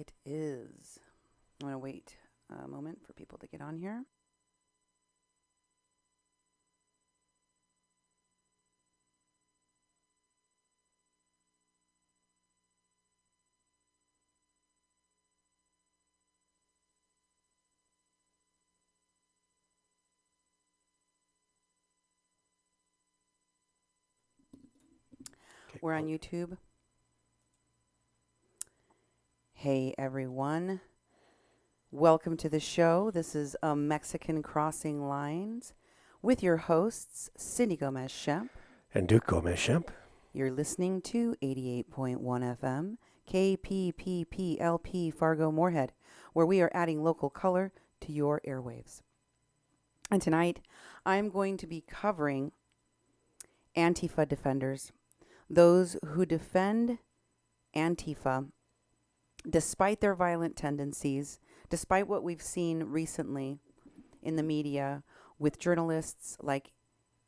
It is. I'm going to wait a moment for people to get on here. We're on YouTube. Hey, everyone. Welcome to the show. This is Mexican Crossing Lines with your hosts, Cindy Gomez-Schempp. And Duke Gomez-Schempp. You're listening to 88.1 FM, KPPPLP Fargo Moorhead, where we are adding local color to your airwaves. And tonight, I'm going to be covering Antifa defenders, those who defend Antifa despite their violent tendencies, despite what we've seen recently in the media with journalists like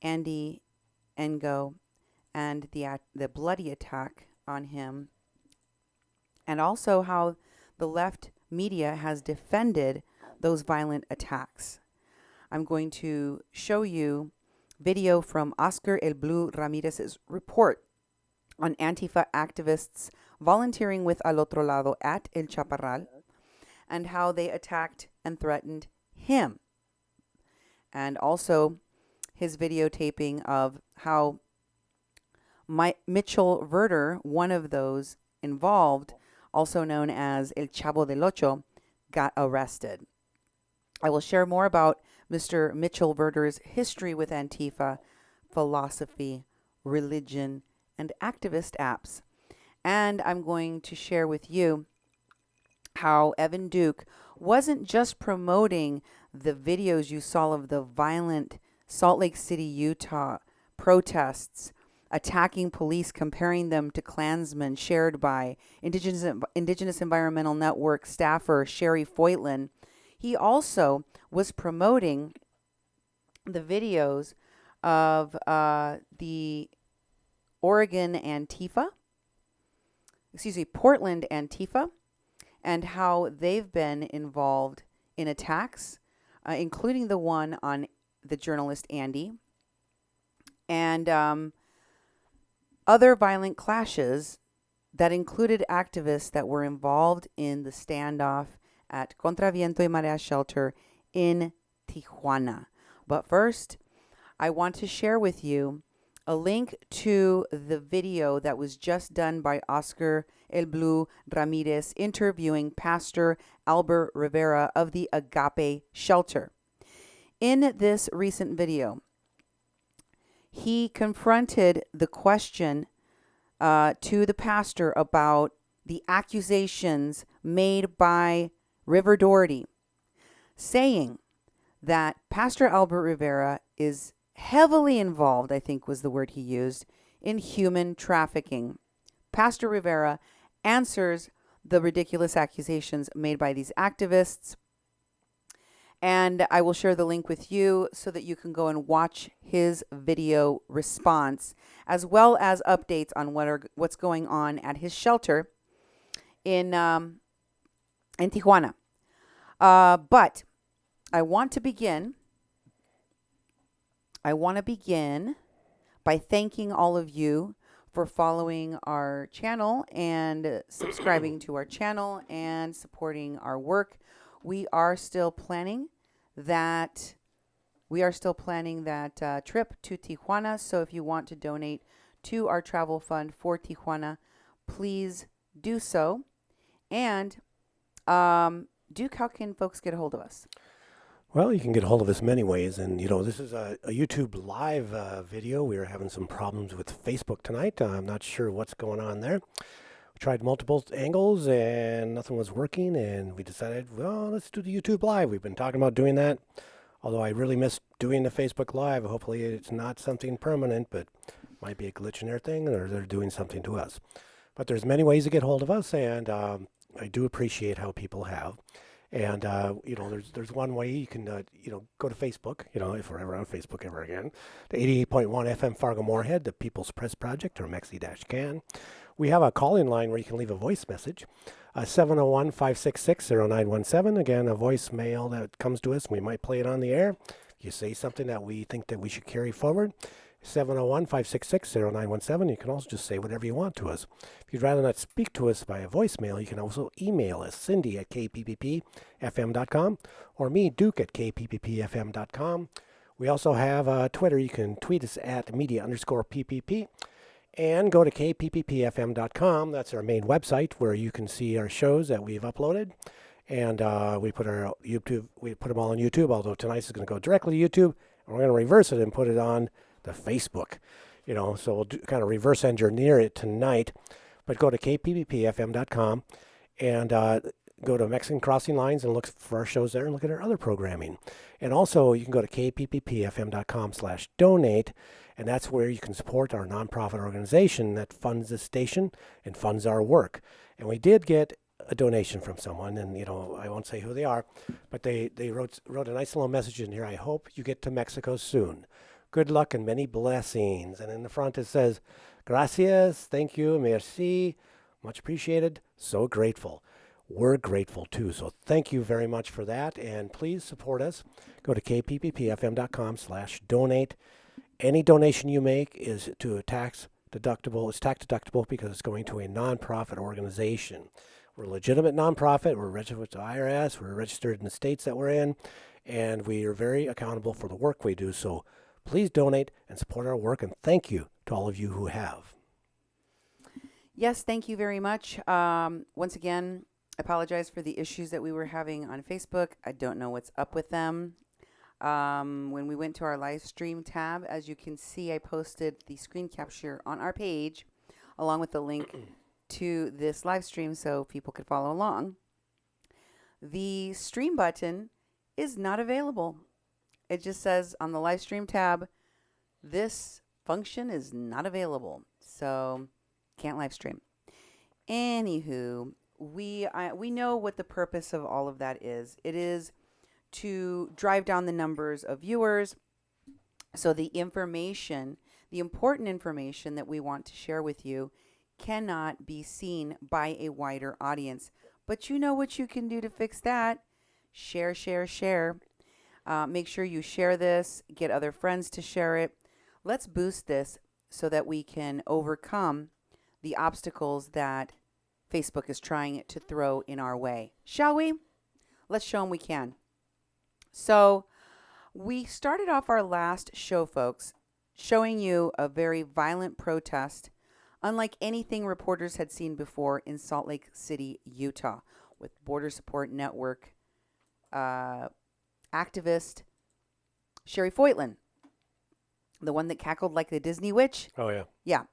Andy Ngo and the bloody attack on him, and also how the left media has defended those violent attacks. I'm going to show you video from Oscar El Blue Ramirez's report on Antifa activists volunteering with Otro Lado at El Chaparral and how they attacked and threatened him. And also his videotaping of how Mitchell Verter, one of those involved, also known as El Chavo del Ocho, got arrested. I will share more about Mr. Mitchell Verter's history with Antifa, philosophy, religion, and activist apps. And I'm going to share with you how Evan Duke wasn't just promoting the videos you saw of the violent Salt Lake City, Utah protests, attacking police, comparing them to Klansmen, shared by Indigenous Environmental Network staffer Cherri Foytlin. He also was promoting the videos of the Portland Antifa, and how they've been involved in attacks, including the one on the journalist Andy, and other violent clashes that included activists that were involved in the standoff at Contraviento y Marea shelter in Tijuana. But first, I want to share with you a link to the video that was just done by Oscar El Blue Ramirez interviewing Pastor Albert Rivera of the Agape Shelter. In this recent video, he confronted the question to the pastor about the accusations made by River Doherty, saying that Pastor Albert Rivera is heavily involved, I think was the word he used, in human trafficking. Pastor Rivera answers the ridiculous accusations made by these activists, and I will share the link with you so that you can go and watch his video response, as well as updates on what's going on at his shelter in Tijuana. But I want to begin by thanking all of you for following our channel and subscribing to our channel and supporting our work. We are still planning that trip to Tijuana. So if you want to donate to our travel fund for Tijuana, please do so. And Duke, how can folks get a hold of us? Well, you can get a hold of us many ways. And, this is a YouTube live video. We are having some problems with Facebook tonight. I'm not sure what's going on there. We tried multiple angles and nothing was working. And we decided, well, let's do the YouTube live. We've been talking about doing that. Although I really miss doing the Facebook live. Hopefully it's not something permanent, but might be a glitch in their thing or they're doing something to us. But there's many ways to get hold of us. And I do appreciate how people have. And, there's one way you can, go to Facebook, if we're ever on Facebook ever again, the 88.1 FM Fargo Moorhead, the People's Press Project, or Mexi-Can. We have a call-in line where you can leave a voice message. 701-566-0917. Again, a voicemail that comes to us. We might play it on the air. If you say something that we think that we should carry forward, 701-566-0917. You can also just say whatever you want to us. If you'd rather not speak to us via voicemail, you can also email us, Cindy at kpppfm.com, or me, Duke at kpppfm.com. We also have Twitter. You can tweet us at media_ppp. And go to kpppfm.com. That's our main website where you can see our shows that we've uploaded. And we put them all on YouTube, although tonight's is going to go directly to YouTube. And we're going to reverse it and put it on the Facebook. So we'll kind of reverse engineer it tonight. But go to kpppfm.com and go to Mexican Crossing Lines and look for our shows there and look at our other programming. And also you can go to kpppfm.com/donate. And that's where you can support our nonprofit organization that funds this station and funds our work. And we did get a donation from someone, and I won't say who they are, but they wrote a nice little message in here. I hope you get to Mexico soon. Good luck and many blessings. And in the front it says, gracias, thank you, merci, much appreciated, so grateful. We're grateful too. So thank you very much for that. And please support us. Go to kpppfm.com/donate. Any donation you make is to a tax deductible. It's tax deductible because it's going to a nonprofit organization. We're a legitimate nonprofit. We're registered with the IRS. We're registered in the states that we're in, and we are very accountable for the work we do. So please donate and support our work, and thank you to all of you who have. Yes, thank you very much. Once again, I apologize for the issues that we were having on Facebook. I don't know what's up with them. When we went to our live stream tab, as you can see, I posted the screen capture on our page along with the link to this live stream so people could follow along. The stream button is not available. It just says on the live stream tab, this function is not available. So can't live stream. Anywho, we know what the purpose of all of that is. It is to drive down the numbers of viewers. So the information, the important information that we want to share with you cannot be seen by a wider audience. But you know what you can do to fix that? Share, share, share. Make sure you share this, get other friends to share it. Let's boost this so that we can overcome the obstacles that Facebook is trying to throw in our way. Shall we? Let's show them we can. So we started off our last show, folks, showing you a very violent protest, unlike anything reporters had seen before in Salt Lake City, Utah, with Border Support Network activist Cherri Foytlin, the one that cackled like the Disney witch. Oh, yeah. Yeah.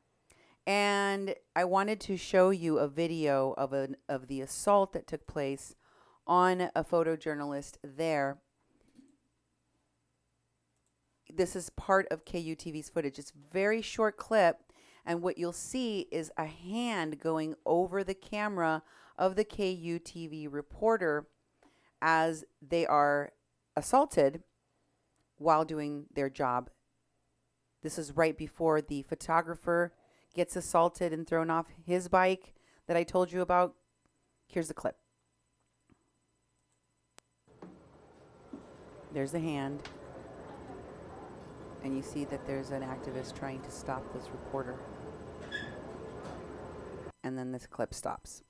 And I wanted to show you a video of the assault that took place on a photojournalist there. This is part of KUTV's footage. It's a very short clip, and what you'll see is a hand going over the camera of the KUTV reporter as they are assaulted while doing their job. This is right before the photographer gets assaulted and thrown off his bike that I told you about. Here's the clip. There's the hand. And you see that there's an activist trying to stop this reporter. And then this clip stops.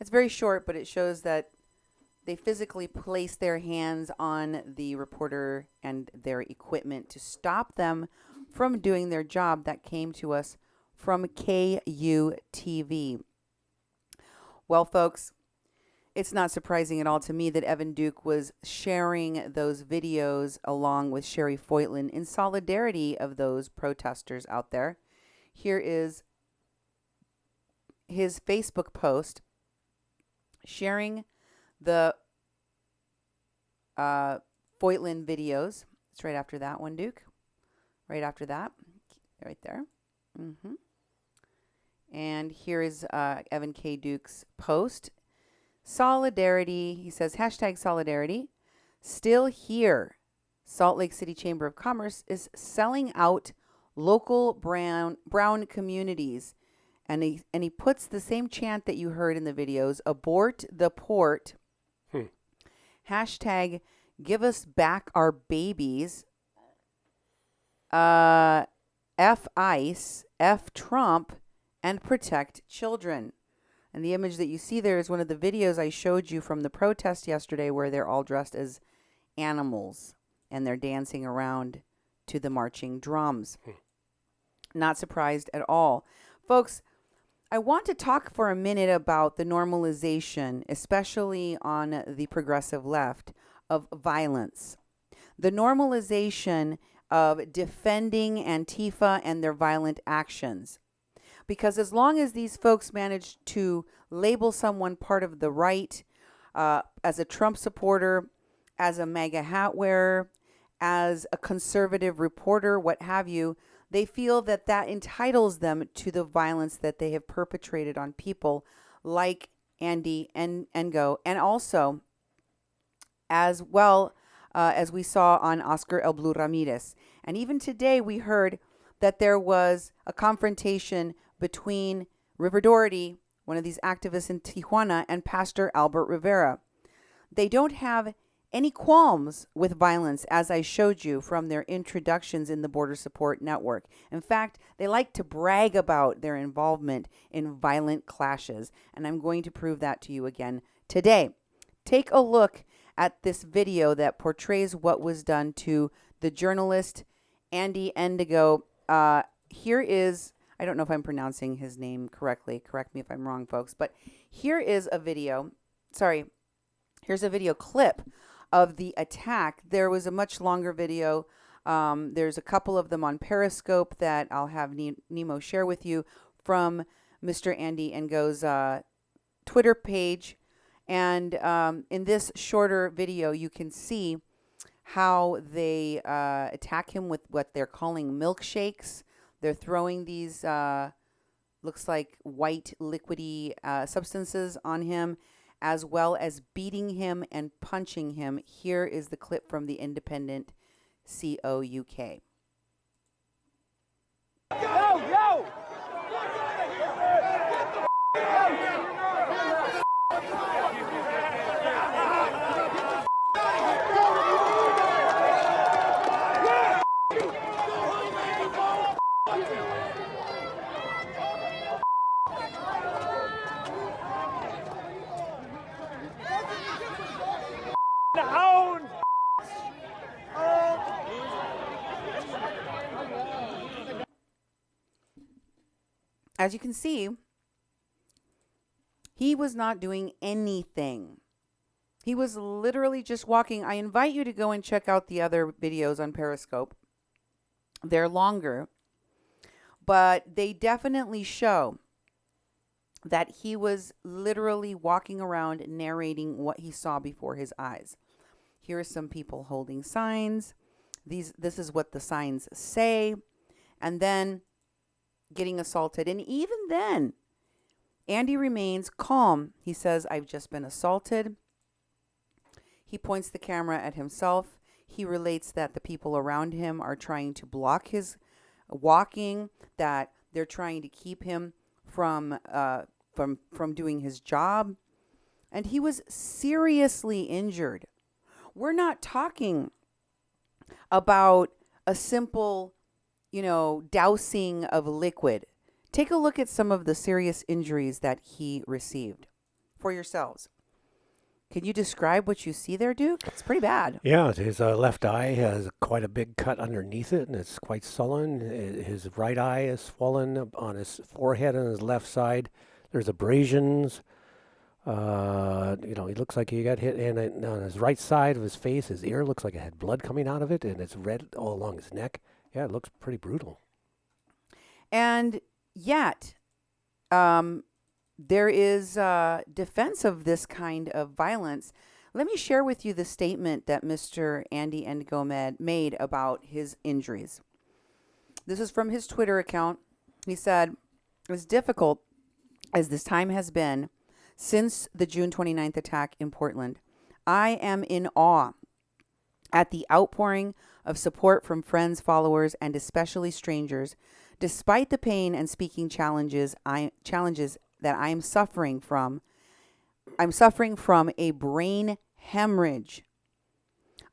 It's very short, but it shows that they physically place their hands on the reporter and their equipment to stop them from doing their job. That came to us from KUTV. Well, folks, it's not surprising at all to me that Evan Duke was sharing those videos along with Cherri Foytlin in solidarity of those protesters out there. Here is his Facebook post sharing the Foytlin videos. It's right after that one, Duke. Right after that. Right there. And here is Evan K. Duke's post. Solidarity, he says, hashtag solidarity, still here. Salt Lake City Chamber of Commerce is selling out local brown communities And he puts the same chant that you heard in the videos: abort the port, hashtag give us back our babies, F ICE, F Trump, and protect children. And the image that you see there is one of the videos I showed you from the protest yesterday, where they're all dressed as animals and they're dancing around to the marching drums. Not surprised at all. Folks, I want to talk for a minute about the normalization, especially on the progressive left, of violence. The normalization of defending Antifa and their violent actions. Because as long as these folks manage to label someone part of the right, as a Trump supporter, as a MAGA hat wearer, as a conservative reporter, what have you, they feel that that entitles them to the violence that they have perpetrated on people like Andy and Ngo, and also as well as we saw on Oscar El Blue Ramirez. And even today we heard that there was a confrontation between River Doherty, one of these activists in Tijuana, and Pastor Albert Rivera. They don't have any qualms with violence, as I showed you from their introductions in the Border Support Network. In fact, they like to brag about their involvement in violent clashes, and I'm going to prove that to you again today. Take a look at this video that portrays what was done to the journalist Andy Ngo. Here is, I don't know if I'm pronouncing his name correctly. Correct me if I'm wrong, folks. But here is a video. Here's a video clip of the attack. There was a much longer video. There's a couple of them on Periscope that I'll have Nemo share with you from Mr. Andy Ngo's Twitter page. And in this shorter video, you can see how they attack him with what they're calling milkshakes. They're throwing these, looks like white liquidy substances on him, as well as beating him and punching him. Here is the clip from the Independent COUK. Yo! As you can see, he was not doing anything. He was literally just walking. I invite you to go and check out the other videos on Periscope. They're longer, but they definitely show that he was literally walking around narrating what he saw before his eyes. Here are some people holding signs. This is what the signs say. And then getting assaulted. And even then, Andy remains calm. He says, I've just been assaulted. He points the camera at himself. He relates that the people around him are trying to block his walking, that they're trying to keep him from doing his job. And he was seriously injured. We're not talking about a simple, dousing of liquid. Take a look at some of the serious injuries that he received for yourselves. Can you describe what you see there, Duke? It's pretty bad. Yeah, his left eye has quite a big cut underneath it, and it's quite sullen. His right eye is swollen on his forehead on his left side. There's abrasions. He looks like he got hit, and on his right side of his face, his ear looks like it had blood coming out of it, and it's red all along his neck. Yeah, it looks pretty brutal. And yet, there is defense of this kind of violence. Let me share with you the statement that Mr. Andy Ngo made about his injuries. This is from his Twitter account. He said, as difficult as this time has been since the June 29th attack in Portland, I am in awe at the outpouring of support from friends, followers, and especially strangers, Despite the pain and speaking challenges that I am suffering from, I'm suffering from a brain hemorrhage.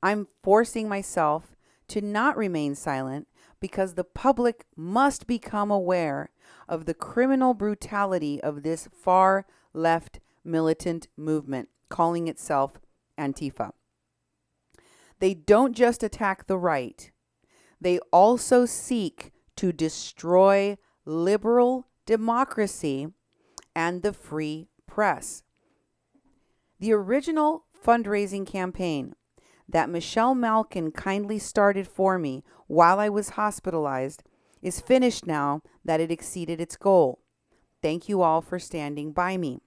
I'm forcing myself to not remain silent because the public must become aware of the criminal brutality of this far left militant movement calling itself Antifa. They don't just attack the right, they also seek to destroy liberal democracy and the free press. The original fundraising campaign that Michelle Malkin kindly started for me while I was hospitalized is finished now that it exceeded its goal. Thank you all for standing by me.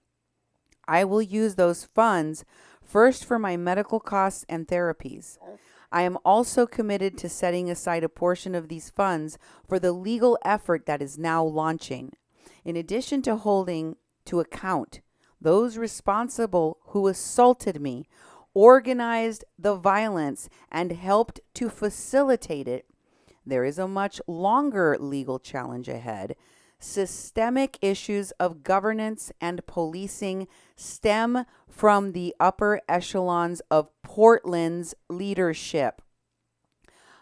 I will use those funds first for my medical costs and therapies. I am also committed to setting aside a portion of these funds for the legal effort that is now launching. In addition to holding to account those responsible who assaulted me, organized the violence, and helped to facilitate it, there is a much longer legal challenge ahead. Systemic issues of governance and policing stem from the upper echelons of Portland's leadership.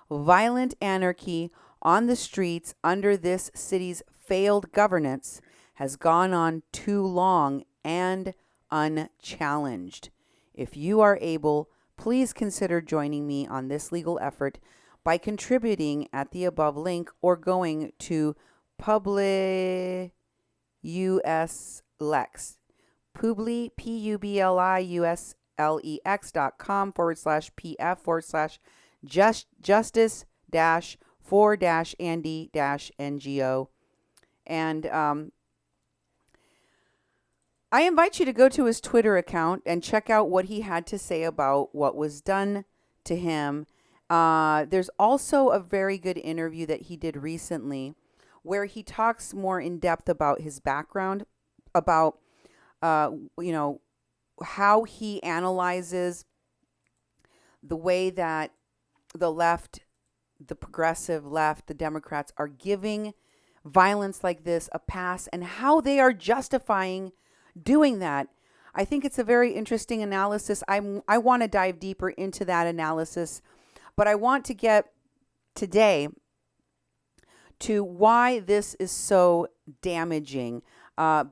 Violent anarchy on the streets under this city's failed governance has gone on too long and unchallenged. If you are able, please consider joining me on this legal effort by contributing at the above link or going to Publius Lex, publiliuslx.com/PF/justice-for-Andy-NGO. And I invite you to go to his Twitter account and check out what he had to say about what was done to him. There's also a very good interview that he did recently where he talks more in depth about his background, about, how he analyzes the way that the left, the progressive left, the Democrats are giving violence like this a pass and how they are justifying doing that. I think it's a very interesting analysis. I want to dive deeper into that analysis, but I want to get today to why this is so damaging.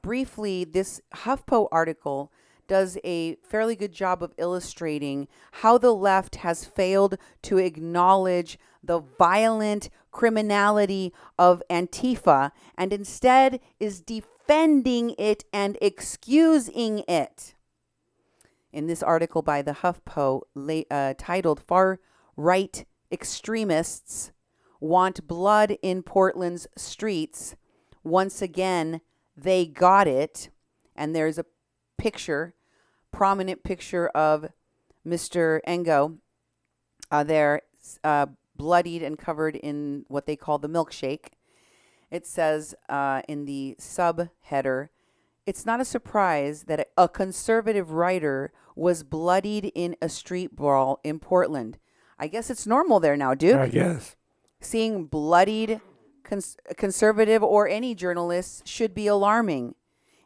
Briefly, this HuffPo article does a fairly good job of illustrating how the left has failed to acknowledge the violent criminality of Antifa and instead is defending it and excusing it. In this article by the HuffPo titled "Far-Right Extremists Want Blood in Portland's Streets," once again, they got it. And there's a picture, prominent picture of Mr. Engo there, bloodied and covered in what they call the milkshake. It says in the subheader, "It's not a surprise that a conservative writer was bloodied in a street brawl in Portland." I guess it's normal there now, dude. I guess. Seeing bloodied conservative or any journalists should be alarming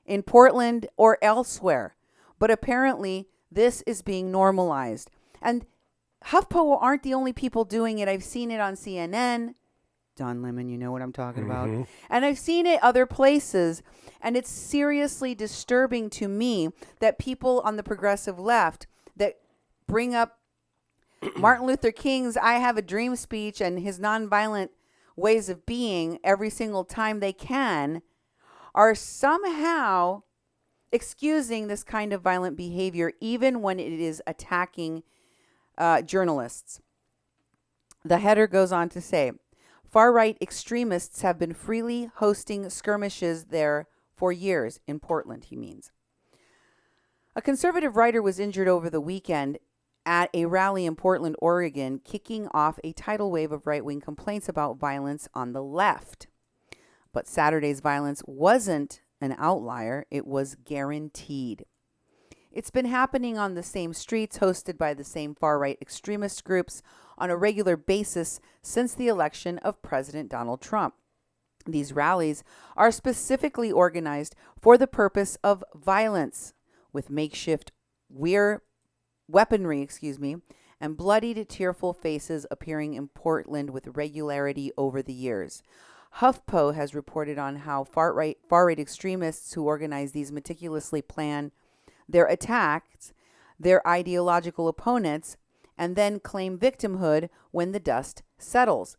in Portland or elsewhere. But apparently this is being normalized. And HuffPo aren't the only people doing it. I've seen it on CNN. Don Lemon, you know what I'm talking about. And I've seen it other places. And it's seriously disturbing to me that people on the progressive left that bring up Martin Luther King's "I Have a Dream" speech and his nonviolent ways of being every single time they can are somehow excusing this kind of violent behavior, even when it is attacking journalists. The header goes on to say, "Far-right extremists have been freely hosting skirmishes there for years," in Portland, he means. A conservative writer was injured over the weekend at a rally in Portland, Oregon, kicking off a tidal wave of right-wing complaints about violence on the left. But Saturday's violence wasn't an outlier. It was guaranteed. It's been happening on the same streets, hosted by the same far-right extremist groups on a regular basis since the election of President Donald Trump. These rallies are specifically organized for the purpose of violence, with makeshift weaponry, and bloodied, tearful faces appearing in Portland with regularity over the years. HuffPo has reported on how far-right extremists who organize these meticulously plan their attacks, their ideological opponents, and then claim victimhood when the dust settles.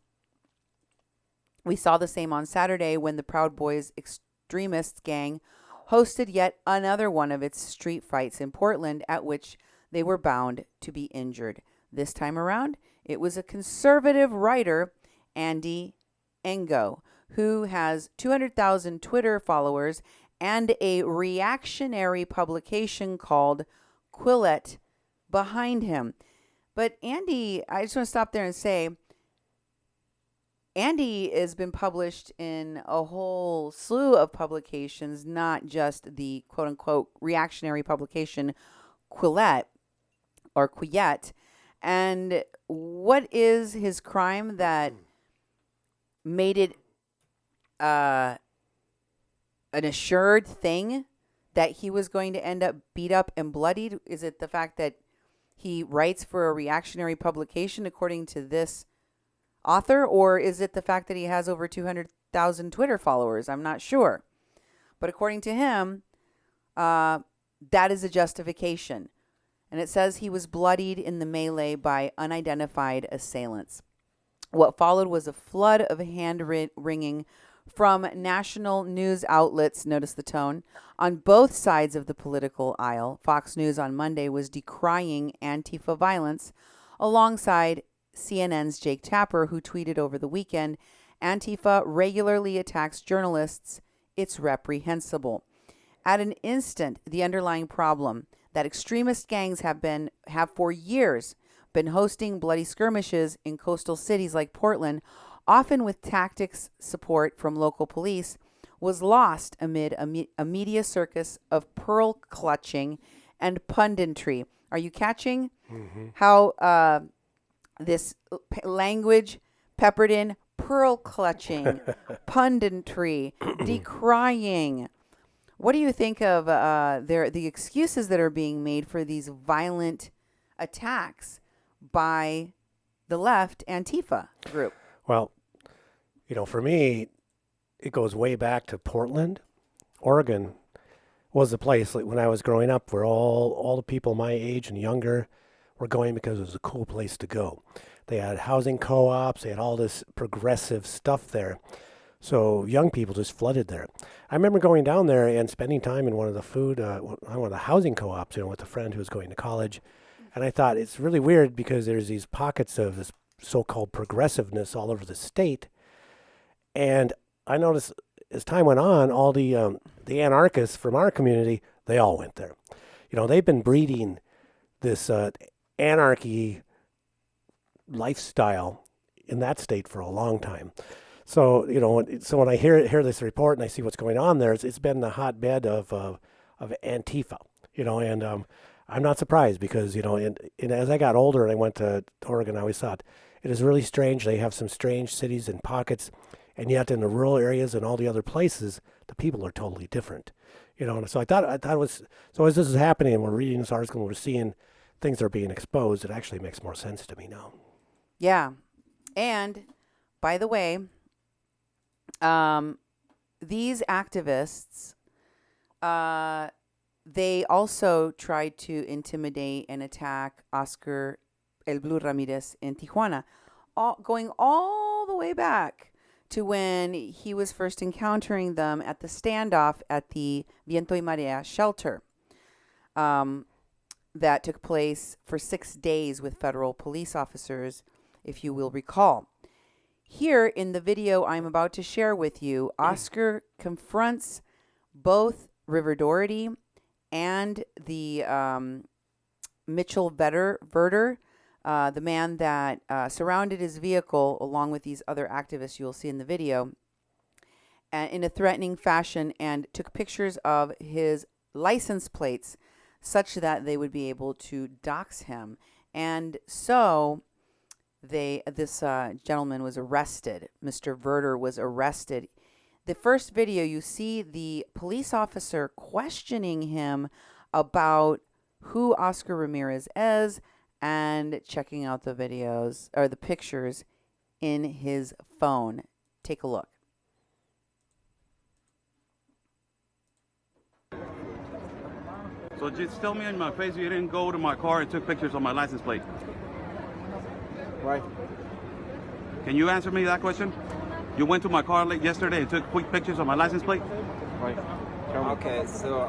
We saw the same on Saturday when the Proud Boys extremists gang hosted yet another one of its street fights in Portland, at which they were bound to be injured. This time around, it was a conservative writer, Andy Ngo, who has 200,000 Twitter followers and a reactionary publication called Quillette behind him. But Andy, I just want to stop there and say, Andy has been published in a whole slew of publications, not just the quote-unquote reactionary publication Quillette or Quillette. And what is his crime that made it an assured thing that he was going to end up beat up and bloodied? Is it the fact that he writes for a reactionary publication, according to this author, or is it the fact that he has over 200,000 Twitter followers? I'm not sure. But according to him, that is a justification. And it says he was bloodied in the melee by unidentified assailants. What followed was a flood of hand-wringing from national news outlets, notice the tone, on both sides of the political aisle. Fox News on Monday was decrying Antifa violence alongside CNN's Jake Tapper, who tweeted over the weekend, Antifa regularly attacks journalists. It's reprehensible. At an instant, the underlying problem that extremist gangs have for years been hosting bloody skirmishes in coastal cities like Portland, often with tactics support from local police, was lost amid a media circus of pearl clutching and punditry. Are you catching how this language peppered in? Pearl clutching, punditry, decrying. What do you think of the excuses that are being made for these violent attacks by the left Antifa group? Well, for me, it goes way back to Portland. Oregon was the place, like, when I was growing up, where all the people my age and younger were going because it was a cool place to go. They had housing co-ops. They had all this progressive stuff there. So young people just flooded there. I remember going down there and spending time in one of the housing co-ops, with a friend who was going to college. And I thought it's really weird because there's these pockets of this so-called progressiveness all over the state. And I noticed as time went on, all the anarchists from our community, they all went there. They've been breeding this anarchy lifestyle in that state for a long time. So, when I hear this report and I see what's going on there, it's been the hotbed of Antifa, and I'm not surprised because, and as I got older and I went to Oregon, I always thought it is really strange. They have some strange cities and pockets, and yet in the rural areas and all the other places, the people are totally different, And so I thought it was, so as this is happening and we're reading this article and we're seeing things that are being exposed, it actually makes more sense to me now. Yeah. And by the way, these activists, they also tried to intimidate and attack Oscar El Blue Ramirez in Tijuana, going all the way back to when he was first encountering them at the standoff at the Viento y Marea shelter that took place for 6 days with federal police officers, if you will recall. Here in the video I'm about to share with you, Oscar confronts both River Doherty and the Mitchell Verter, the man that surrounded his vehicle along with these other activists you'll see in the video, in a threatening fashion, and took pictures of his license plates such that they would be able to dox him. And so this gentleman was arrested. Mr. Verter was arrested. The first video, you see the police officer questioning him about who Oscar Ramirez is and checking out the videos or the pictures in his phone. Take a look. So just tell me in my face you didn't go to my car and took pictures on my license plate. Right. Can you answer me that question? You went to my car late yesterday and took quick pictures on my license plate? Right. Okay, so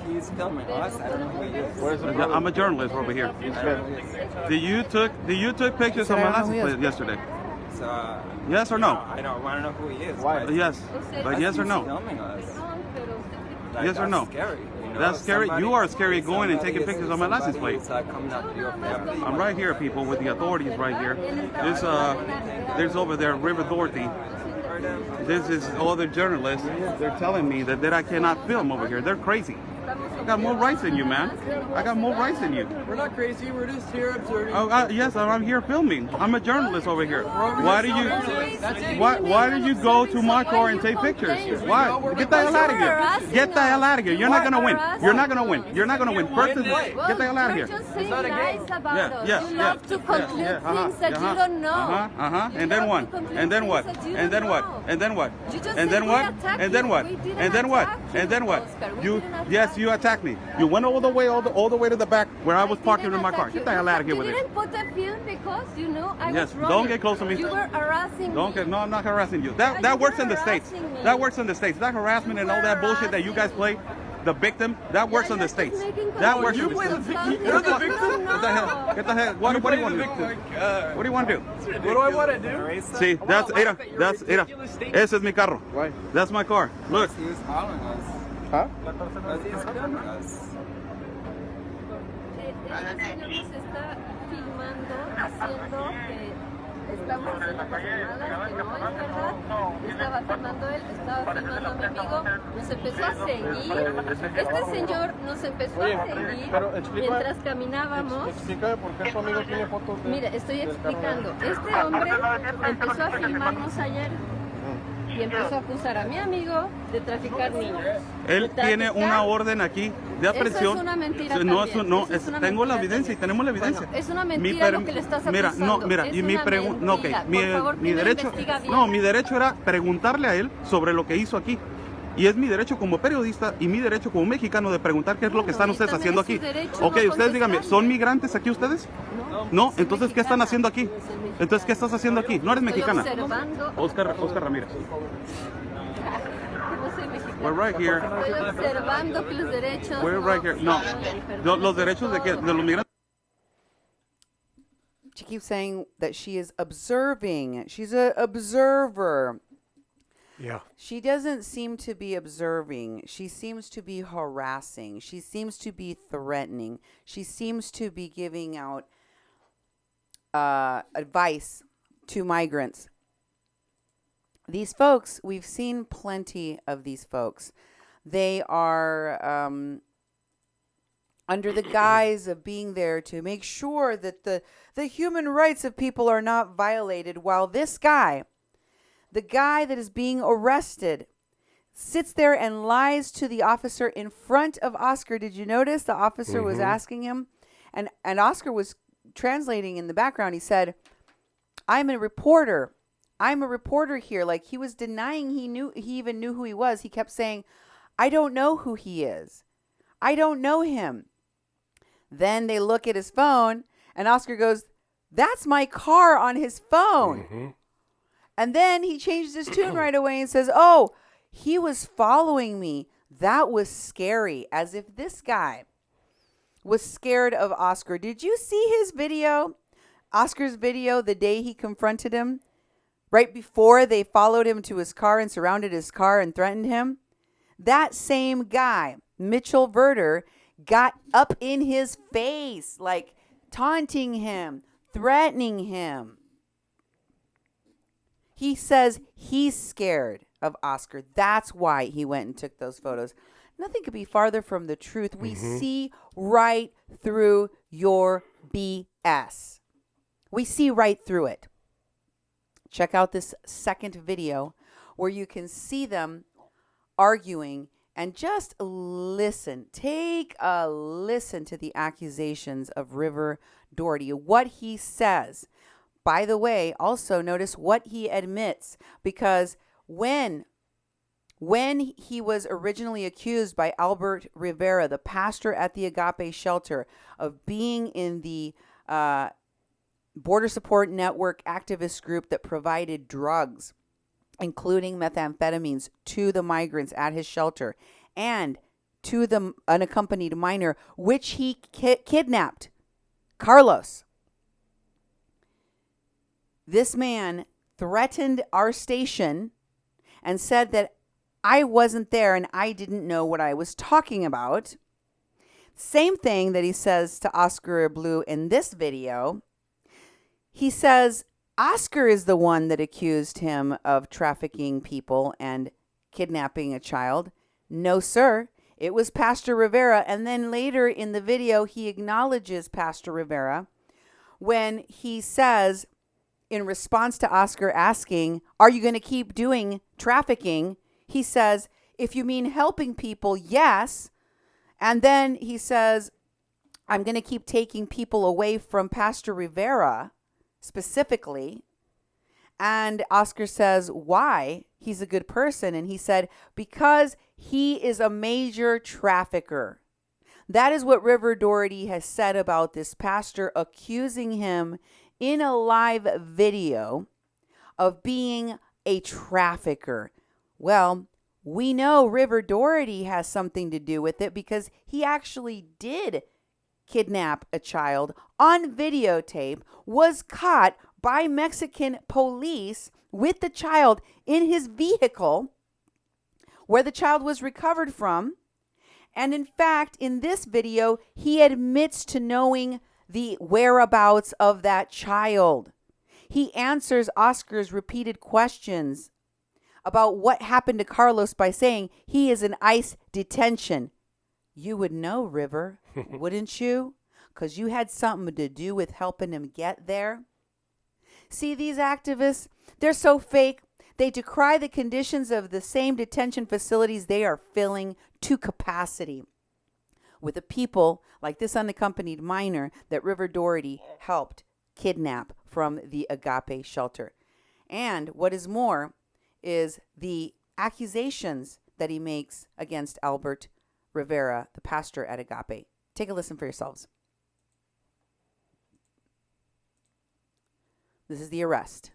he's filming us. I don't know who he is. Where's the I'm a journalist over here. Do you took pictures on said my I don't know license who he plate yesterday? So Yes or no? I don't want to know who he is. Why? Yes. But yes or He's no? filming us. Like, Yes or no? that's scary. You know? That's scary. You are scary going and taking Somebody pictures on my license plate. is, coming up to your family. I'm right here, people, with the authorities right here. There's over there River Dorothy. This is all the journalists. They're telling me that I cannot film over here. They're crazy. I got more rights than you, man. I got more rights than you. We're not crazy. We're just here observing. Oh, yes, I'm here filming. I'm a journalist over here. Why do you go to my car and take pictures? Why? Get the hell out of here. Get the hell out of here. You're not gonna win. You're not gonna win. You're not gonna win. First, get the hell out of here. Just saying lies about us. Yeah. You love to conclude things that you don't know. And then what? And then what? And then what? And then what? And then what? And then what? And then what? And then what? You attacked me. You went all the way to the back where I was parking in my car. Get the hell out of here with it. You didn't put the film because you know I was wrong. Don't get close to me. You were harassing me. No, I'm not harassing you. That you works were in the States. harassing me. That works in the States. That harassment and all that bullshit that you guys play, the victim, that works in the States. That works in the States. You're the victim? Get the hell. Get the hell. What do you want to do? What do you want to do? What do I want to do? See, that's Ada. That's Ada. Ese es mi carro. Right. That's my car. Look. He was following us. Huh? Because he's filming us. El señor nos está filmando diciendo que estamos haciendo cosas malas, que no es verdad. Estaba filmando él, estaba filmando a mi amigo, nos empezó a seguir. Este señor nos empezó a seguir mientras caminábamos. Explícame por qué tu amigo tiene fotos de... Mire, estoy explicando. Este hombre empezó a filmarnos ayer y empezó a acusar a mi amigo de traficar niños. Él tiene una orden aquí de aprehensión. Eso es una mentira No, también. no, Eso es una tengo la mentira evidencia y tenemos la evidencia. Bueno, es una mentira lo que le estás Mira, acusando. no, mira, Es y mi una pregunta, no, mentira. ok, Por favor, mi primero derecho, investiga bien. no, mi derecho era preguntarle a él sobre lo que hizo aquí. Y es mi derecho como periodista y mi derecho como mexicano de preguntar qué es lo que están y ustedes también haciendo es su aquí. derecho Ok, no ustedes díganme, contestarle. ¿son migrantes aquí ustedes? No, entonces ¿qué están haciendo aquí? Entonces ¿qué estás haciendo aquí? No eres mexicana. Estoy observando. Oscar Ramírez. No soy mexicana. We're right here. Estoy observando que los derechos. We're right here. No, los derechos de los migrantes. She keeps saying that she is observing. She's an observer. Yeah. She doesn't seem to be observing. She seems to be harassing. She seems to be threatening. She seems to be giving out advice to migrants. These folks, we've seen plenty of these folks. They are under the guise of being there to make sure that the human rights of people are not violated, while this guy, the guy that is being arrested, sits there and lies to the officer in front of Oscar. Did you notice the officer was asking him? And Oscar was translating in the background. He said, I'm a reporter. I'm a reporter here. Like, he was denying he even knew who he was. He kept saying, I don't know who he is. I don't know him. Then they look at his phone and Oscar goes, that's my car on his phone. And then he changes his tune right away and says, oh, he was following me. That was scary. As if this guy was scared of Oscar. Did you see his video? Oscar's video the day he confronted him? Right before they followed him to his car and surrounded his car and threatened him? That same guy, Mitchell Verter, got up in his face, like taunting him, threatening him. He says he's scared of Oscar. That's why he went and took those photos. Nothing could be farther from the truth. We see right through your BS. We see right through it. Check out this second video where you can see them arguing, and just listen. Take a listen to the accusations of River Doherty, what he says. By the way, also notice what he admits, because when he was originally accused by Albert Rivera, the pastor at the Agape shelter, of being in the Border Support Network activist group that provided drugs, including methamphetamines, to the migrants at his shelter and to the unaccompanied minor, which he kidnapped, Carlos. This man threatened our station and said that I wasn't there and I didn't know what I was talking about. Same thing that he says to Oscar Blue in this video. He says Oscar is the one that accused him of trafficking people and kidnapping a child. No, sir. It was Pastor Rivera. And then later in the video, he acknowledges Pastor Rivera when he says, in response to Oscar asking, are you going to keep doing trafficking? He says, if you mean helping people, yes. And then he says, I'm going to keep taking people away from Pastor Rivera specifically. And Oscar says, why? He's a good person. And he said, because he is a major trafficker. That is what River Doherty has said about this pastor, accusing him in a live video of being a trafficker. Well, we know River Doherty has something to do with it, because he actually did kidnap a child on videotape, was caught by Mexican police with the child in his vehicle where the child was recovered from. And in fact, in this video, he admits to knowing the whereabouts of that child. He answers Oscar's repeated questions about what happened to Carlos by saying he is in ICE detention. You would know, River, wouldn't you? Because you had something to do with helping him get there. See, these activists, they're so fake. They decry the conditions of the same detention facilities they are filling to capacity with the people like this unaccompanied minor that River Doherty helped kidnap from the Agape shelter. And what is more is the accusations that he makes against Albert Rivera, the pastor at Agape. Take a listen for yourselves. This is the arrest.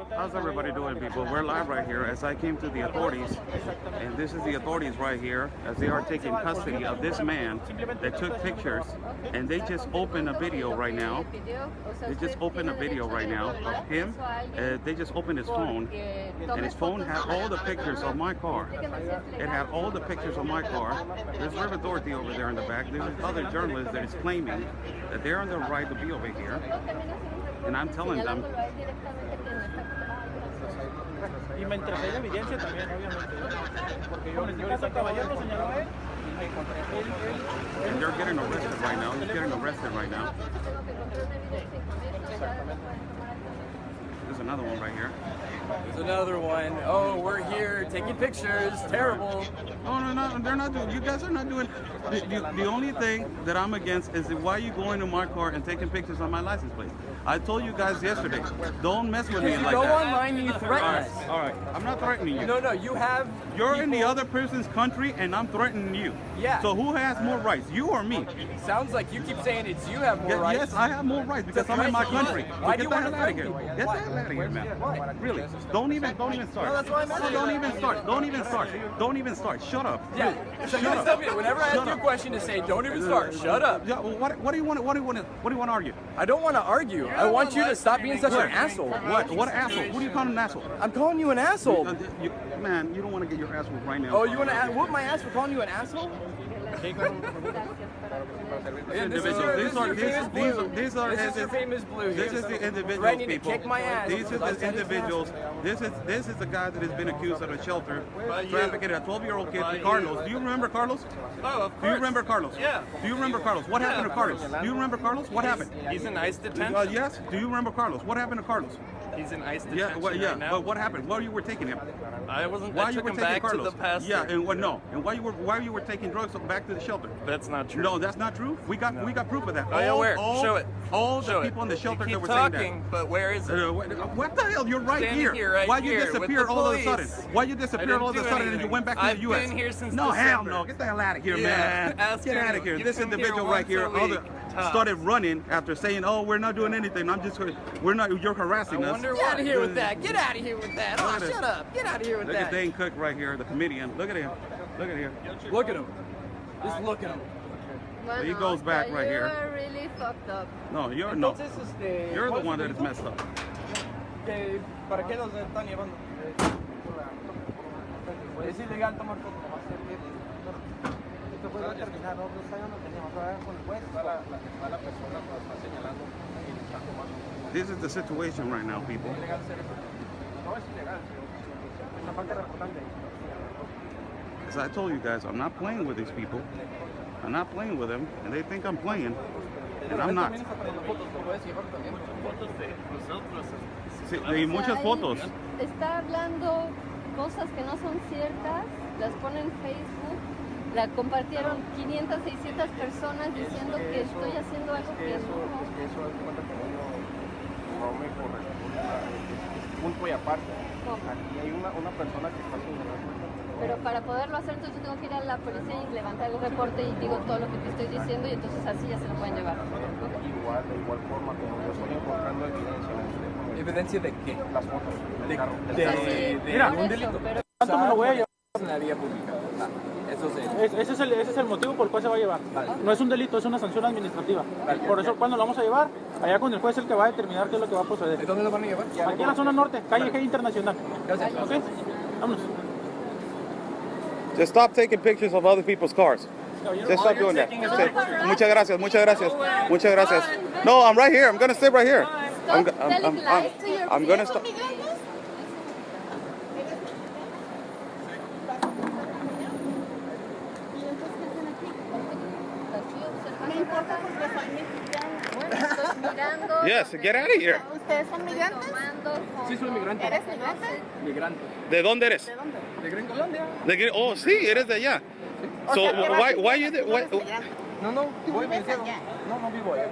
How's everybody doing, people? We're live right here as I came to the authorities, and this is the authorities right here as they are taking custody of this man that took pictures, and they just opened a video right now. They just opened a video right now of him. They just opened his phone, and his phone had all the pictures of my car. It had all the pictures of my car. There's River Doherty over there in the back. There's other journalists that is claiming that they're on the right to be over here. And I'm telling them. Y me entregué la evidencia también, obviamente. Porque yo ahorita caballero señaló él. And they're getting arrested right now. He's getting arrested right now. There's another one right here. There's another one. Oh, we're here taking pictures. Terrible. No, they're not doing. You guys are not doing. The only thing that I'm against is why you going to my car and taking pictures on my license plate. I told you guys yesterday, don't mess with me like that. You go online and you threaten us. All right. I'm not threatening you. No, you have. You're in the other person's country, and I'm threatening you. Yeah. So who has more rights, you or me? Sounds like you keep saying it's you have more rights. Yes, I have more rights because I'm in my country. Why do Get you the want hell to out of threaten here. me? Get the hell out of here, man. Why? Really? Don't even start. No, that's why I'm asking. Don't even start. Don't even start. Shut up. Yeah. So you tell me whenever I ask you a question to say, don't even start. Shut up. Yeah. Well, what do you want to argue? I don't want to argue. I want you to stop being such an asshole. What asshole? Who do you call an asshole? I'm calling you an asshole. Man, you don't want to get your ass whooped right now. Oh, you want to whoop my ass for calling you an asshole? Yeah, These is your famous blue. This is the individuals, Threatening to people. kick my ass. These are the individuals. This is the guy that has been accused at a shelter, trafficking a 12-year-old kid, Carlos. Do you remember Carlos? Oh, of Do course. you remember Carlos? Yeah. Do you remember Carlos? What happened to Carlos? Do you remember Carlos? What happened? He's in ICE detention. Yes. Do you remember Carlos? What happened to Carlos? He's in ICE Yeah. detention Yeah. right now. But what happened? Why you were taking him? I wasn't. Why I you took were him taking back Carlos? to the pastor. Yeah. And what? No. And why you were taking drugs back to the shelter? That's not true. No, that's not true. We got proof of that. Oh, yeah, where? Show it. All Show the it. people in the shelter You that keep were saying talking, that. but where is it? What the hell? You're right Standing here, right Why you here, with disappear the all of a sudden? police. Why you I disappear didn't all of a do sudden and you anything. went back to I've the U.S.? been here since No, hell December. no. Get the hell out of here, Yeah, man. ask Get out of Cherri. here. You This come here individual right once here a week, tops. started running after saying, "Oh, we're not doing anything. You're harassing I us." wonder Get out of here why. with that. Get out of here with that. Look Oh, at it. shut up. Get out of here with Look at that. Dane Cook right here, the comedian. Look at him. Look at him. Look at him. Just look at him. Bueno, He goes back so right you here. are really fucked up. No, you're the one that is messed up. ¿Para qué los están llevando? Es ilegal tomar fotos. Esto puede terminar, nosotros no teníamos que hablar con el juez. Va la persona que está señalando y le está tomando. This is the situation right now, people. Es ilegal hacer eso. No es ilegal, es una falta reportante. As I told you guys, I'm not playing with these people. I'm not playing with them, and they think I'm playing, and I'm not. Sí, y muchas Ahí fotos. Está hablando cosas que no son ciertas, las pone en Facebook, la compartieron 500, 600 personas diciendo que estoy haciendo algo que Es que eso es cuenta que no me corresponde. Es punto y aparte. Aquí hay una persona que está señalando. pero para poderlo hacer entonces yo tengo que ir a la policía y levantar el reporte y digo todo lo que te estoy diciendo y entonces así ya se lo pueden llevar. De igual forma, como yo estoy encontrando evidencia en el teléfono. ¿Evidencia de qué? Las fotos del carro. De algún delito. ¿Cuánto me lo voy a llevar? En la vía pública. Eso sí. Ese es el motivo por el cual se va a llevar. No es un delito, es una sanción administrativa. Por eso, cuando lo vamos a llevar, allá con el juez es el que va a determinar qué es lo que va a proceder. ¿Dónde lo van a llevar? Aquí en la zona norte, calle G Internacional. Gracias. ¿Ok? Vámonos. Just stop taking pictures of other people's cars. Just stop doing that. Muchas gracias, muchas gracias, muchas gracias. No, I'm right here. I'm gonna stay right here. I'm gonna stop. Me importa porque soy mexicana. Bueno, estoy mirando. Yes, get out of here. ¿Ustedes son migrantes? Sí, soy migrante. ¿Eres migrante? Migrante. ¿De dónde eres? ¿De dónde? ¿De Gran Colombia? Oh, sí, eres de allá. O So sea, que why you no eres migrante. No, voy vives bien. allá? No vivo allá.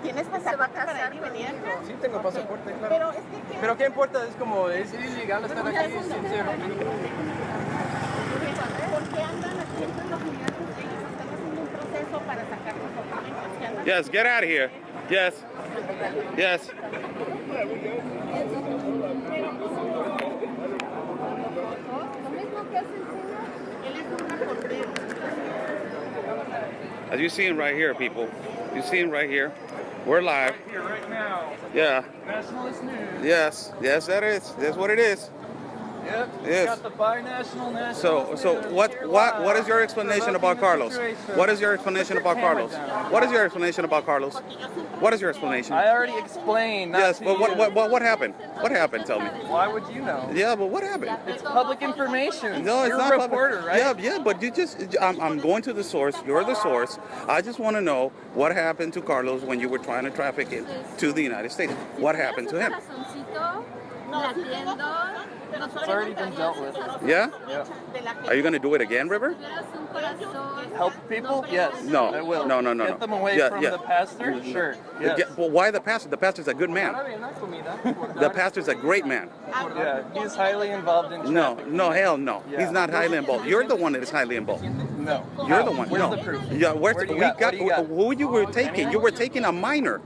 ¿Tienes pasaporte para ir y venir acá? Sí, tengo pasaporte, claro. Pero es que... Pero ¿qué importa? Es como, es ilegal estar aquí, sincero. ¿Por qué andan haciendo los migrantes? Ellos están haciendo un proceso para sacar los documentos. Que andan Yes, get out of here. Yes. Yes. Lo mismo que hace el señor. él es un reportero. As you see him right here, people. You see him right here. We're live. Here right now. Yeah. Nationalist news. Yes. Yes, that is. That's what it is. Yep. Yes. Got the binational nationalist So news. what is your explanation about Carlos? What is your explanation about Carlos? What is your explanation about Carlos? What is your explanation? I already explained. Not Yes, to but you. what happened? What happened? Tell me. Why would you know? Yeah, but what happened? It's public information. No, it's You're not a reporter, public. right? Yeah, but you just I'm going to the source. You're the source. I just want to know what happened to Carlos when you were trying to traffic him to the United States. What happened to him? It's already been dealt with. Yeah? Yeah. Are you going to do it again, River? Help people? Yes. No. I will. No. Get them away Yeah, from yeah. the pastor? Sure. Yes. Well, why the pastor? The pastor's a good man. The pastor's a great man. Yeah, he's highly involved in No, traffic. no, hell no. Yeah. He's not highly involved. You're the one that is highly involved. No. You're How? the one. Where's No. the proof? Yeah, Where do you got? What do you got? who you were taking? You were taking a minor.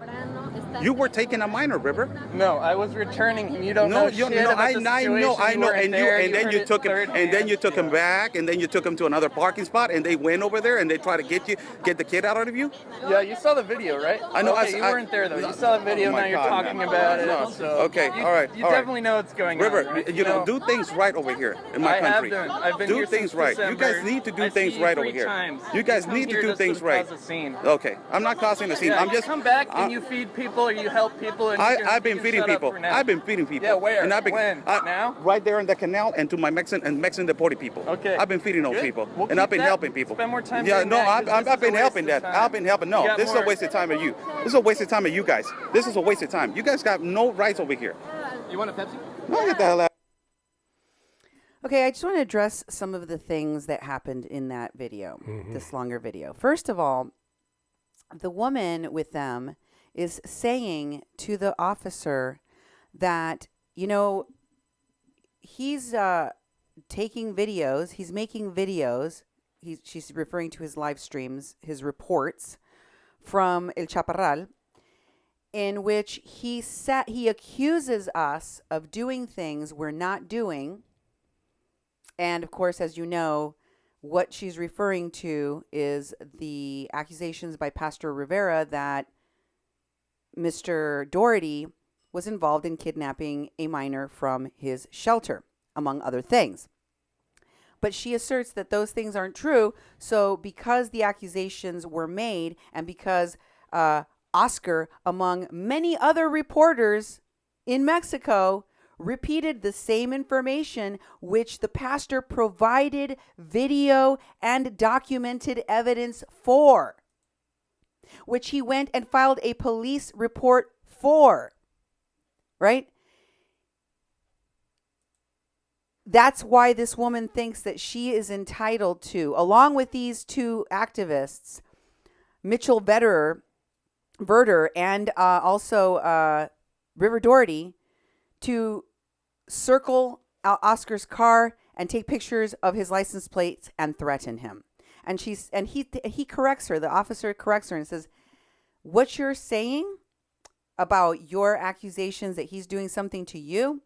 You were taking a minor, River. No, I was returning him. You don't know shit about the situation. I know, weren't and there. then you heard took it him, and then you took him back, and then you took him to another parking spot, and they went over there and they tried to get the kid out of you. Yeah, you saw the video, right? I know. Okay, you weren't there though. You saw the video. Oh my now you're God, talking man. about it. No. So Okay, all right. You all right. definitely know what's going River, on. Right? you know, do things right over here in my country. I've been do here things since right. December. You guys need to do I things see you right 3 over here. times. You guys come need to here do just things right. cause a scene. Okay, I'm not causing a scene. Yeah, I'm just come back and you feed people or you help people. And I've been feeding people. I've been feeding people. Yeah, where? And When? Now? Right there in the canal and to my Mexican deported people. Okay. I've been feeding those Good. people. We'll and I've keep been that. helping people. Spend more time Yeah, doing no, that, 'cause this I've is been a helping waste that. of time. I've been helping. You No, got this is a more. waste of time of you. This is a waste of time of you guys. This is a waste of time. You guys got no rights over here. You want a Pepsi? No, get the hell out. Okay, I just want to address some of the things that happened in that video, this longer video. First of all, the woman with them is saying to the officer that, you know, he's taking videos, he's making videos, she's referring to his live streams, his reports from El Chaparral, in which he accuses us of doing things we're not doing. And of course, as you know, what she's referring to is the accusations by Pastor Rivera that Mr. Doherty was involved in kidnapping a minor from his shelter, among other things. But she asserts that those things aren't true. So because the accusations were made and because Oscar, among many other reporters in Mexico, repeated the same information which the pastor provided video and documented evidence for, which he went and filed a police report for, right? That's why this woman thinks that she is entitled to, along with these two activists, Mitchell Verter and also River Doherty, to circle Oscar's car and take pictures of his license plates and threaten him. And he corrects her. The officer corrects her and says, "What you're saying about your accusations that he's doing something to you,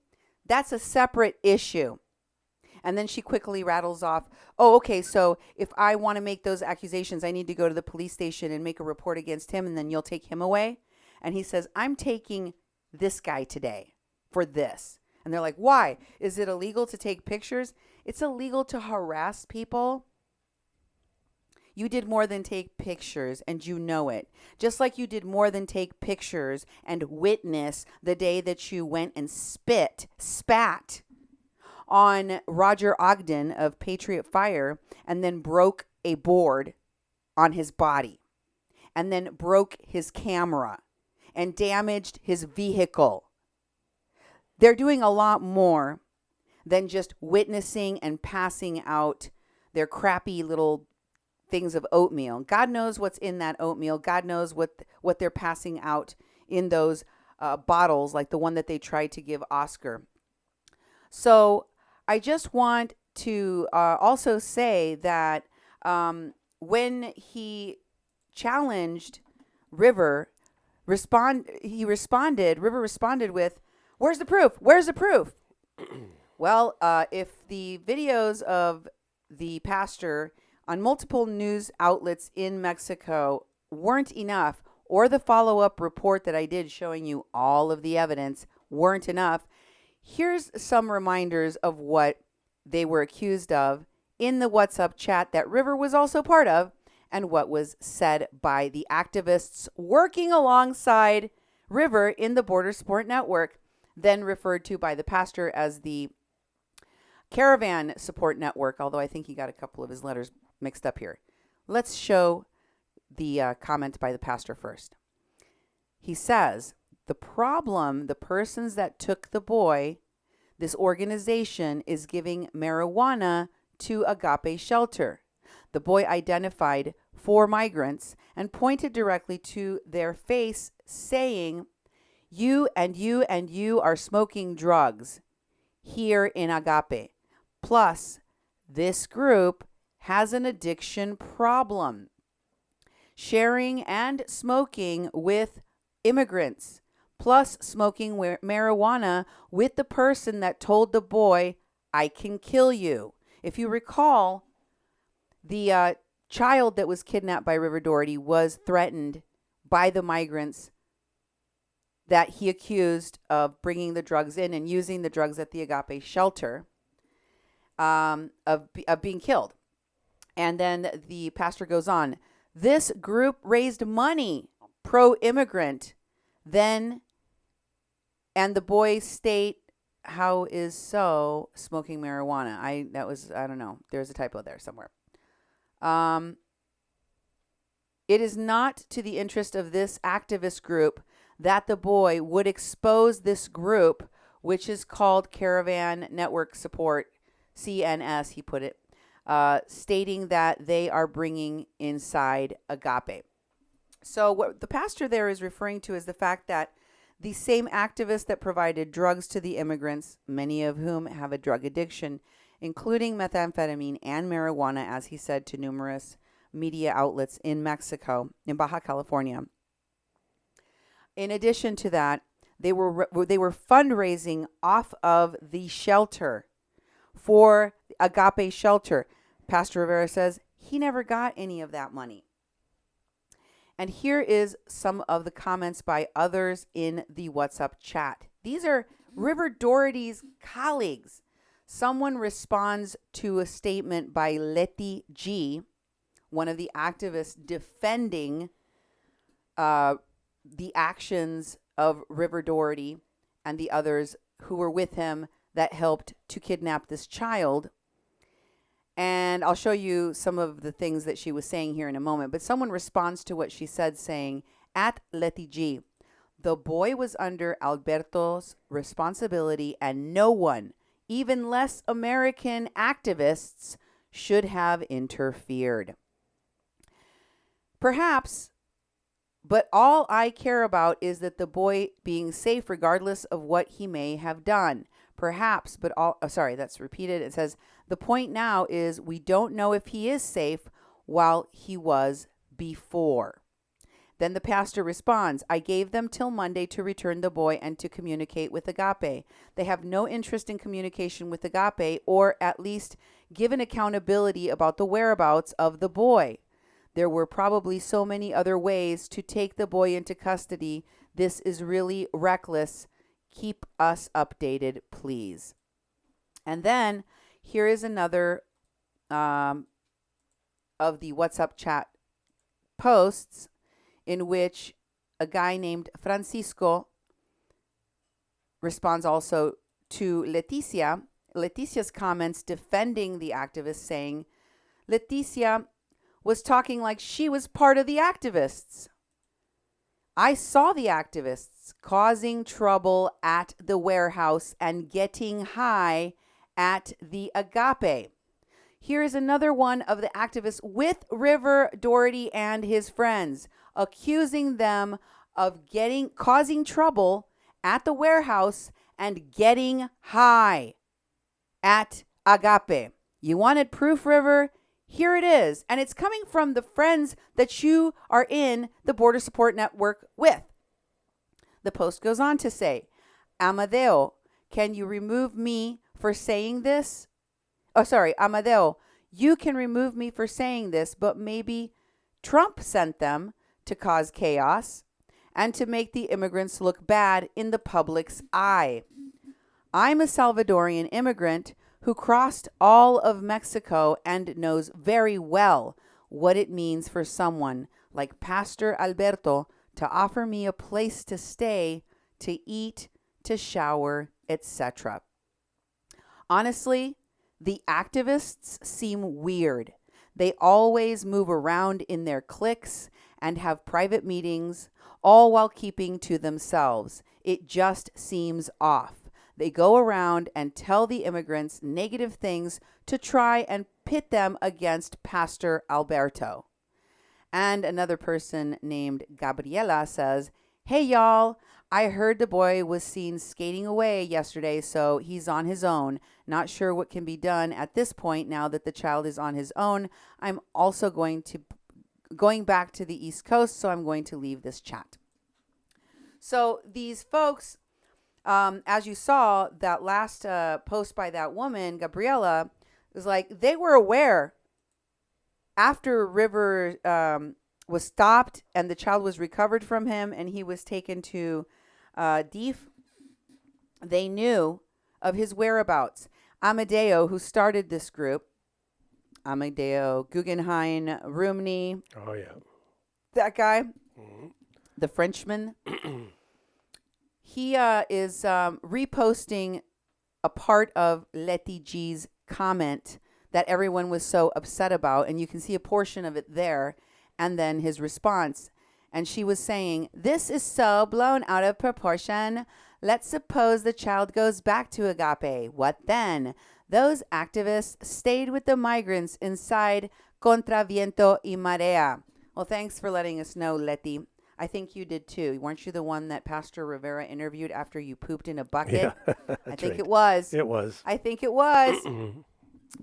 that's a separate issue." And then she quickly rattles off, "Oh, okay, so if I want to make those accusations, I need to go to the police station and make a report against him, and then you'll take him away?" And he says, "I'm taking this guy today for this." And they're like, "Why? Is it illegal to take pictures?" It's illegal to harass people. You did more than take pictures, and you know it. Just like you did more than take pictures and witness the day that you went and spat on Roger Ogden of Patriot Fire and then broke a board on his body and then broke his camera and damaged his vehicle. They're doing a lot more than just witnessing and passing out their crappy little things of oatmeal. God knows what's in that oatmeal. God knows what they're passing out in those bottles, like the one that they tried to give Oscar. So I just want to also say that when he challenged River, River responded with, "Where's the proof? Where's the proof?" Well, if the videos of the pastor on multiple news outlets in Mexico weren't enough, or the follow-up report that I did showing you all of the evidence weren't enough, here's some reminders of what they were accused of in the WhatsApp chat that River was also part of, and what was said by the activists working alongside River in the Border Support Network, then referred to by the pastor as the Caravan Support Network, although I think he got a couple of his letters mixed up here. Let's show the comment by the pastor first. He says, the persons that took the boy, this organization is giving marijuana to Agape Shelter. The boy identified 4 migrants and pointed directly to their face, saying, you and you and you are smoking drugs here in Agape. Plus, this group has an addiction problem. Sharing and smoking with immigrants, plus smoking marijuana with the person that told the boy, I can kill you. If you recall, the child that was kidnapped by River Doherty was threatened by the migrants that he accused of bringing the drugs in and using the drugs at the Agape shelter, of being killed. And then the pastor goes on, this group raised money pro-immigrant then, and the boy state how is so smoking marijuana. I don't know. There's a typo there somewhere. It is not to the interest of this activist group that the boy would expose this group, which is called Caravan Network Support, CNS, he put it, stating that they are bringing inside Agape. So what the pastor there is referring to is the fact that the same activists that provided drugs to the immigrants, many of whom have a drug addiction, including methamphetamine and marijuana, as he said to numerous media outlets in Mexico, in Baja California. In addition to that, they were fundraising off of the shelter for Agape shelter. Pastor Rivera says he never got any of that money. And here is some of the comments by others in the WhatsApp chat. These are River Doherty's colleagues. Someone responds to a statement by Letty G., one of the activists defending the actions of River Doherty and the others who were with him that helped to kidnap this child. And I'll show you some of the things that she was saying here in a moment. But someone responds to what she said, saying, at Letty G, the boy was under Alberto's responsibility and no one, even less American activists, should have interfered. Perhaps, but all I care about is that the boy being safe regardless of what he may have done. Perhaps, but all, that's repeated. It says, the point now is we don't know if he is safe while he was before. Then the pastor responds, I gave them till Monday to return the boy and to communicate with Agape. They have no interest in communication with Agape, or at least give an accountability about the whereabouts of the boy. There were probably so many other ways to take the boy into custody. This is really reckless. Keep us updated, please. And then here is another of the WhatsApp chat posts in which a guy named Francisco responds also to Leticia. Leticia's comments defending the activists, saying, Leticia was talking like she was part of the activists. I saw the activists causing trouble at the warehouse and getting high at the Agape. Here is another one of the activists with River Doherty and his friends, accusing them of causing trouble at the warehouse and getting high at Agape. You wanted proof, River? Here it is. And it's coming from the friends that you are in the Border Support Network with. The post goes on to say, Amadeo, can you remove me for saying this? Amadeo, you can remove me for saying this, but maybe Trump sent them to cause chaos and to make the immigrants look bad in the public's eye. I'm a Salvadorian immigrant who crossed all of Mexico and knows very well what it means for someone like Pastor Alberto to offer me a place to stay, to eat, to shower, etc. Honestly, the activists seem weird. They always move around in their cliques and have private meetings, all while keeping to themselves. It just seems off. They go around and tell the immigrants negative things to try and pit them against Pastor Alberto. And another person named Gabriela says, hey, y'all, I heard the boy was seen skating away yesterday, so he's on his own. Not sure what can be done at this point now that the child is on his own. I'm also going back to the East Coast, so I'm going to leave this chat. So these folks, as you saw, that last post by that woman, Gabriela, was like they were aware after River was stopped and the child was recovered from him and he was taken to DEEF. They knew of his whereabouts. Amadeo, who started this group, Amadeo Guggenheim Rumney. Oh, yeah. That guy, the Frenchman. He is reposting a part of Letty G's comment that everyone was so upset about. And you can see a portion of it there. And then his response. And she was saying, this is so blown out of proportion. Let's suppose the child goes back to Agape. What then? Those activists stayed with the migrants inside Contra Viento y Marea. Well, thanks for letting us know, Letty. I think you did too. Weren't you the one that Pastor Rivera interviewed after you pooped in a bucket? Yeah, I think it was. It was. I think it was.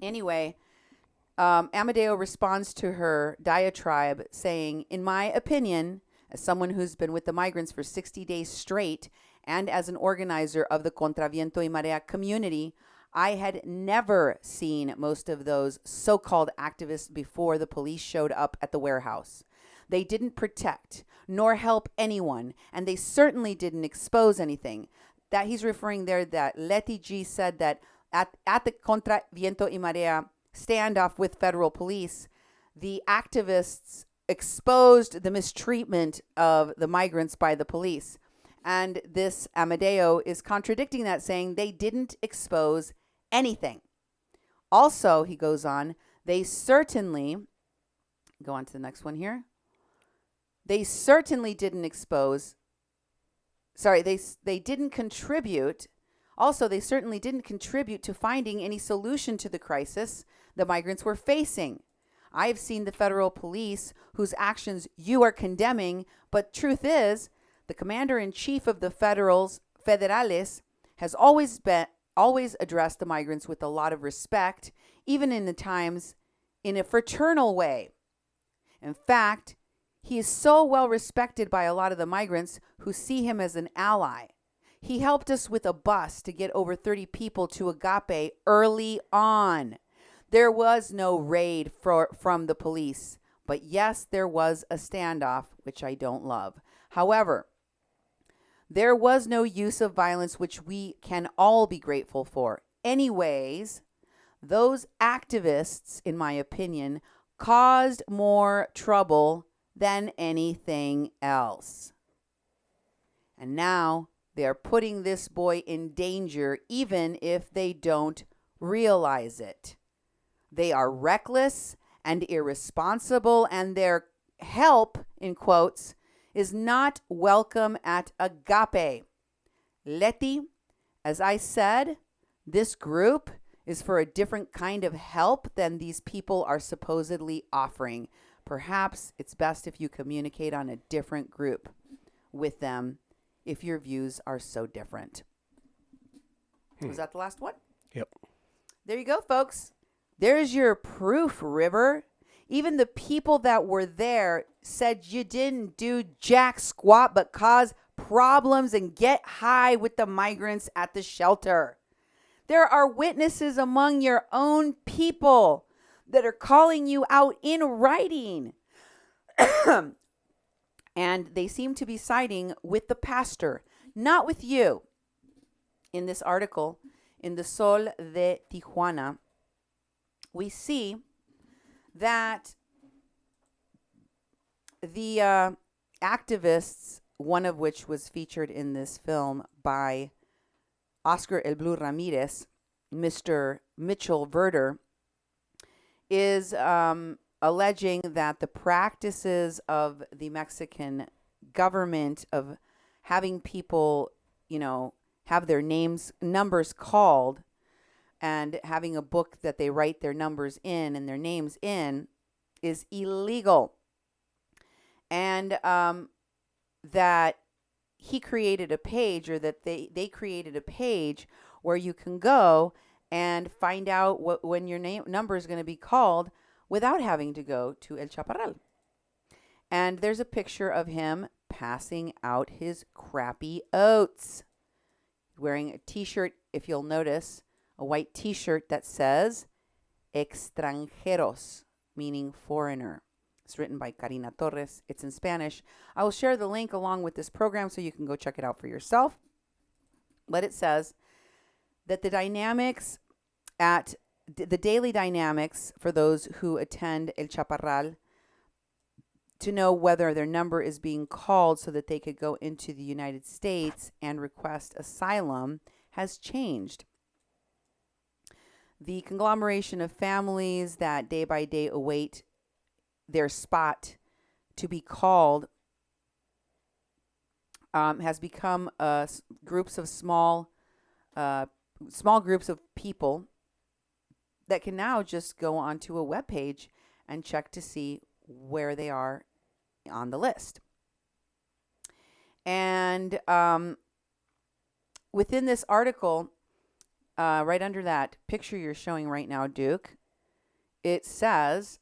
Anyway, Amadeo responds to her diatribe saying, in my opinion, as someone who's been with the migrants for 60 days straight and as an organizer of the Contra Viento y Marea community, I had never seen most of those so-called activists before the police showed up at the warehouse. They didn't protect nor help anyone, and they certainly didn't expose anything. That he's referring there that Letty G said that at the Contra Viento y Marea standoff with federal police, the activists exposed the mistreatment of the migrants by the police. And this Amadeo is contradicting that, saying they didn't expose anything. Also, he goes on, they certainly, go on to the next one here. They certainly didn't expose, they didn't contribute. Also, they certainly didn't contribute to finding any solution to the crisis the migrants were facing. I've seen the federal police whose actions you are condemning, but truth is, the commander-in-chief of the Federales has always addressed the migrants with a lot of respect, even in the times in a fraternal way. In fact, he is so well respected by a lot of the migrants who see him as an ally. He helped us with a bus to get over 30 people to Agape early on. There was no raid from the police, but yes, there was a standoff, which I don't love. However, there was no use of violence, which we can all be grateful for. Anyways, those activists, in my opinion, caused more trouble than anything else. And now they're putting this boy in danger, even if they don't realize it. They are reckless and irresponsible, and their help, in quotes, is not welcome at Agape. Letty, as I said, this group is for a different kind of help than these people are supposedly offering. Perhaps it's best if you communicate on a different group with them if your views are so different. Was that the last one? Yep. There you go, folks. There's your proof, River. Even the people that were there said you didn't do jack squat but cause problems and get high with the migrants at the shelter. There are witnesses among your own people that are calling you out in writing. And they seem to be siding with the pastor, not with you. In this article, in the Sol de Tijuana, we see that the activists, one of which was featured in this film by Oscar El Blue Ramirez, Mr. Mitchell Verter, is alleging that the practices of the Mexican government of having people, have their numbers called and having a book that they write their numbers in and their names in is illegal. And that he created a page, or that they created a page where you can go and find out when your number is going to be called without having to go to El Chaparral. And there's a picture of him passing out his crappy oats. Wearing a t-shirt, if you'll notice, a white t-shirt that says extranjeros, meaning foreigner. It's written by Karina Torres. It's in Spanish. I will share the link along with this program so you can go check it out for yourself. But it says that the dynamics at the daily dynamics for those who attend El Chaparral to know whether their number is being called so that they could go into the United States and request asylum has changed. The conglomeration of families that day by day await their spot to be called has become groups of small groups of people that can now just go onto a web page and check to see where they are on the list. And within this article, right under that picture you're showing right now, Duke, it says,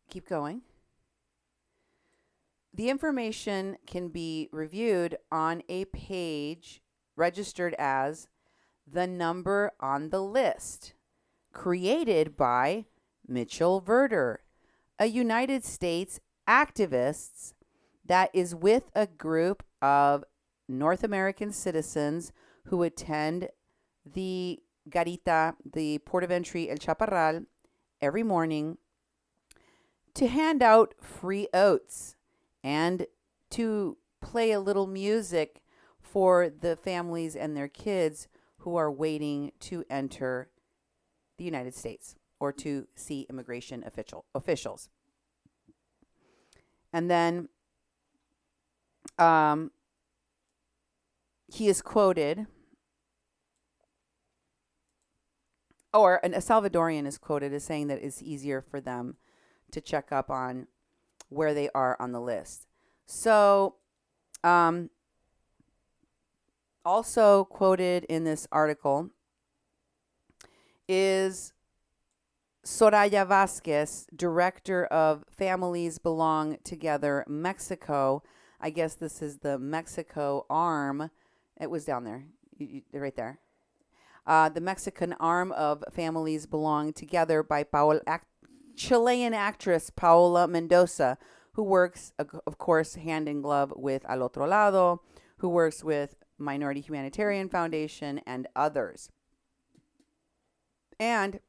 keep going. The information can be reviewed on a page registered as the number on the list, created by Mitchell Verter, a United States activist that is with a group of North American citizens who attend the Garita, the port of entry El Chaparral, every morning to hand out free oats and to play a little music for the families and their kids who are waiting to enter the United States or to see immigration officials. And then he is quoted, or a Salvadorian is quoted as saying that it's easier for them to check up on where they are on the list. So, also quoted in this article is Soraya Vasquez, director of Families Belong Together Mexico. I guess this is the Mexico arm. It was down there, right there. The Mexican arm of Families Belong Together by Chilean actress Paola Mendoza, who works, of course, hand in glove with Al Otro Lado, who works with Minority Humanitarian Foundation and others. And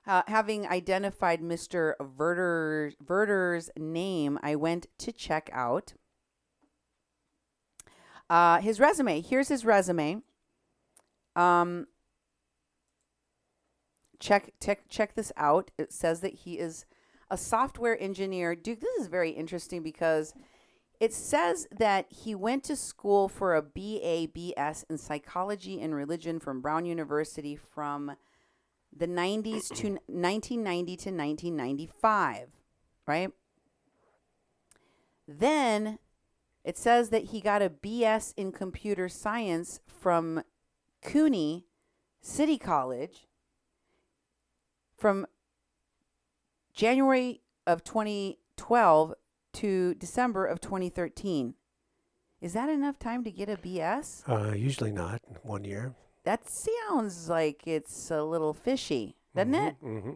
having identified Mr. Verter's name, I went to check out his resume. Here's his resume. Check this out. It says that he is a software engineer. Dude, this is very interesting because it says that he went to school for a BA/BS in psychology and religion from Brown University from the 90s to 1990 to 1995, right? Then it says that he got a BS in computer science from CUNY City College from January of 2012 to December of 2013. Is that enough time to get a BS? Usually not. 1 year. That sounds like it's a little fishy, doesn't it? Mm-hmm.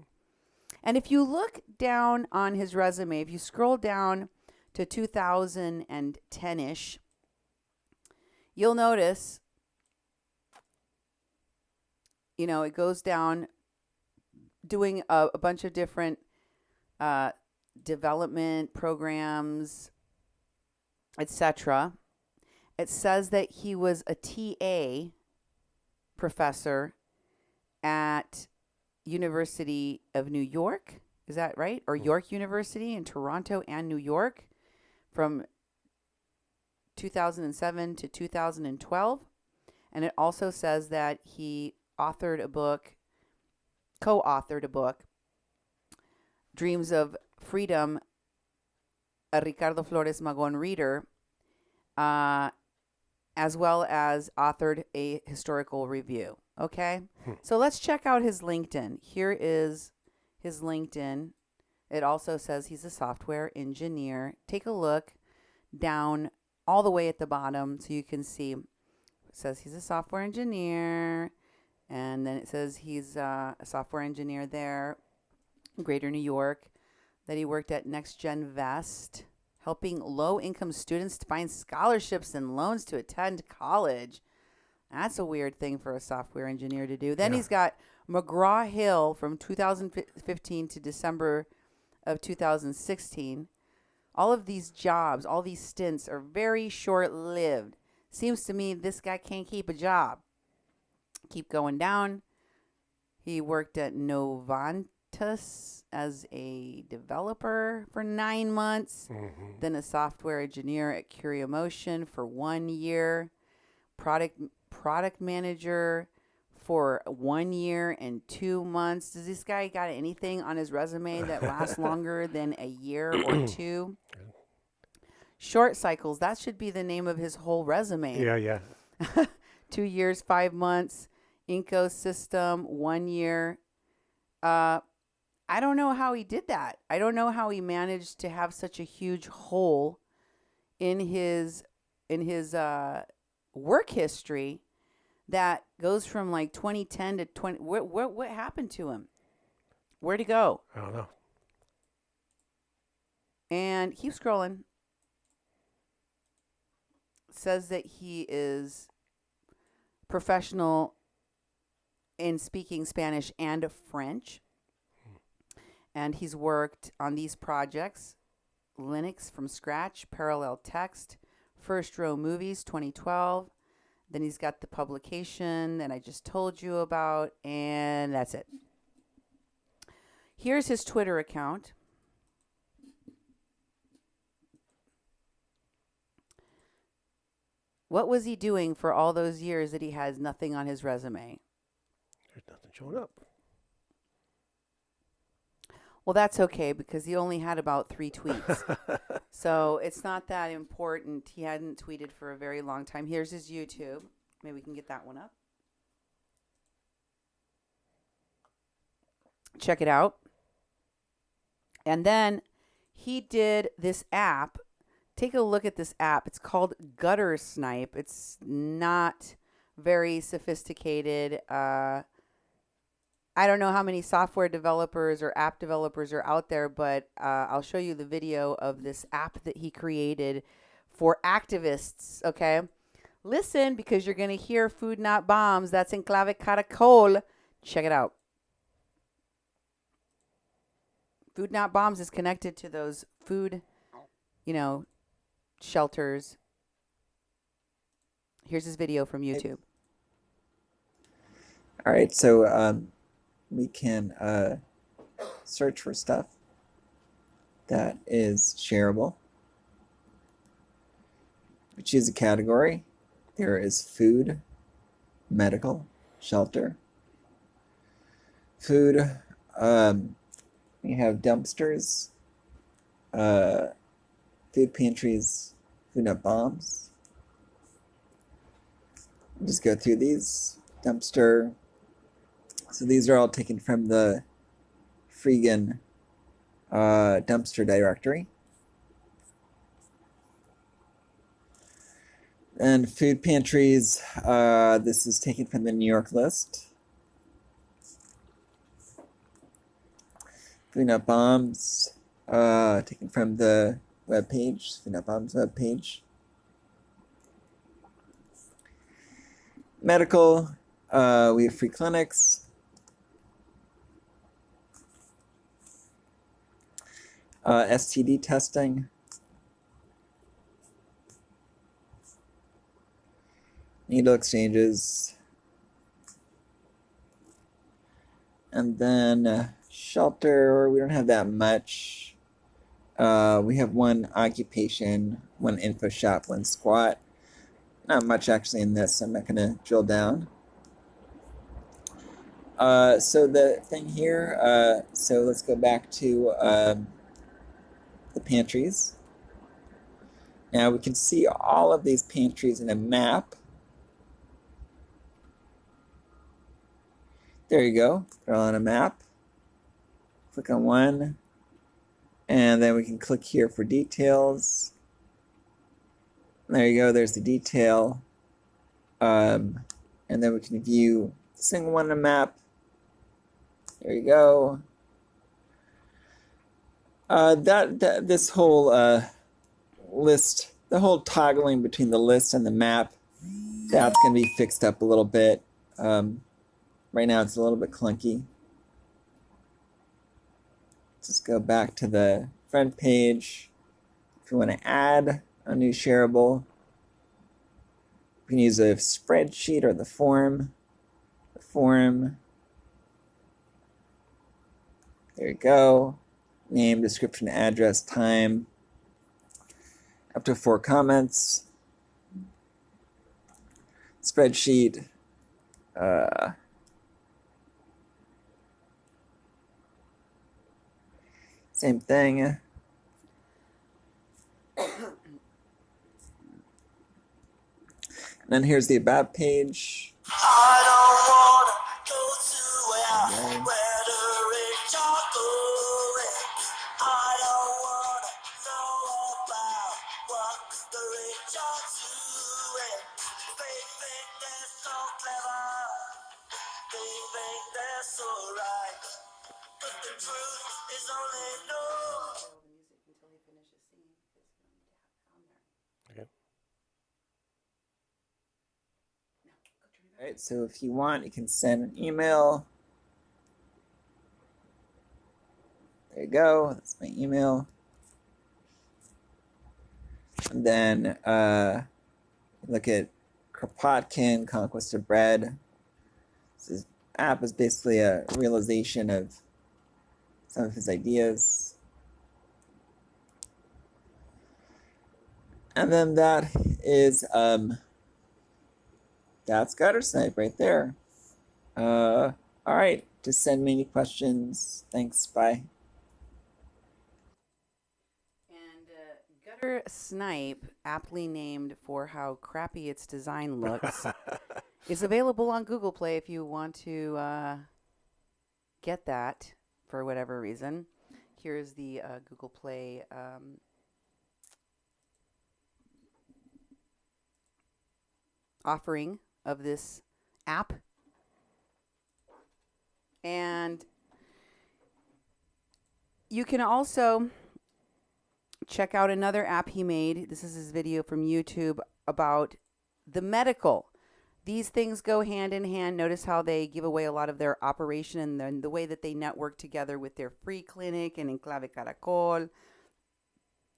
And if you look down on his resume, if you scroll down to 2010-ish, you'll notice, it goes down doing a bunch of different development programs, etc. It says that he was a TA professor at University of New York. Is that right? Or York University in Toronto and New York from 2007 to 2012. And it also says that he co-authored a book, Dreams of Freedom, a Ricardo Flores Magón reader, as well as authored a historical review. Okay? So let's check out his LinkedIn. Here is his LinkedIn. It also says he's a software engineer. Take a look down all the way at the bottom so you can see. It says he's a software engineer. And then it says he's a software engineer there, Greater New York, that he worked at Next Gen Vest, helping low-income students to find scholarships and loans to attend college. That's a weird thing for a software engineer to do. Then he's got McGraw-Hill from 2015 to December of 2016. All of these jobs, all these stints are very short-lived. Seems to me this guy can't keep a job. Keep going down. He worked at Novantus as a developer for 9 months. Then a software engineer at Curiomotion for 1 year. Product manager for 1 year and 2 months. Does this guy got anything on his resume that lasts longer than a year or two? Short cycles. That should be the name of his whole resume. Yeah. 2 years, 5 months. Inco System, 1 year. I don't know how he did that. I don't know how he managed to have such a huge hole in his work history that goes from like 2010 to 20. What happened to him? Where'd he go? I don't know. And keep scrolling. Says that he is professional in speaking Spanish and French. And he's worked on these projects: Linux from scratch, Parallel Text, First Row Movies, 2012. Then he's got the publication that I just told you about, and that's it. Here's his Twitter account. What was he doing for all those years that he has nothing on his resume? There's nothing showing up. Well, that's okay because he only had about 3 tweets. So it's not that important. He hadn't tweeted for a very long time. Here's his YouTube. Maybe we can get that one up. Check it out. And then he did this app. Take a look at this app. It's called Gutter Snipe. It's not very sophisticated. I don't know how many software developers or app developers are out there, but I'll show you the video of this app that he created for activists, okay? Listen, because you're going to hear Food Not Bombs. That's in Clave Caracol. Check it out. Food Not Bombs is connected to those food, shelters. Here's his video from YouTube. All right, so we can search for stuff that is shareable. We choose a category. There is food, medical, shelter. Food, we have dumpsters, food pantries, Food Not Bombs. Just go through these. Dumpster. So these are all taken from the Freegan dumpster directory. And food pantries, this is taken from the New York list. Food Not Bombs, taken from the webpage, Food Not Bombs webpage. Medical, we have free clinics. STD testing. Needle exchanges. And then shelter, we don't have that much. We have one occupation, one info shop, one squat. Not much actually in this, so I'm not going to drill down. So the thing here, so let's go back to the pantries. Now we can see all of these pantries in a map. There you go, they're all on a map. Click on one, And then we can click here for details. There you go, there's the detail. And then we can view the single one on a map. There you go. This whole list, the whole toggling between the list and the map, that's going to be fixed up a little bit. Right now it's a little bit clunky. Just go back to the front page. If you want to add a new shareable, you can use a spreadsheet or the form. The form. There you go. Name, description, address, time. Up to 4 comments. Spreadsheet. Same thing. And then here's the about page. I don't wanna go to where the rich are going. I don't wanna know about what the rich are doing. They think they're so clever. They think they're so right. But the truth is only no. Okay. All right, so if you want, you can send an email. There you go. That's my email. And then look at Kropotkin, Conquest of Bread. This app is basically a realization of some of his ideas. And then that is that's Guttersnipe right there. All right, just send me any questions. Thanks, bye. And Gutter Snipe, aptly named for how crappy its design looks, is available on Google Play if you want to get that for whatever reason. Here's the Google Play offering of this app. And you can also check out another app he made. This is his video from YouTube about the medical. These things go hand in hand. Notice how they give away a lot of their operation and then the way that they network together with their free clinic and Enclave Caracol,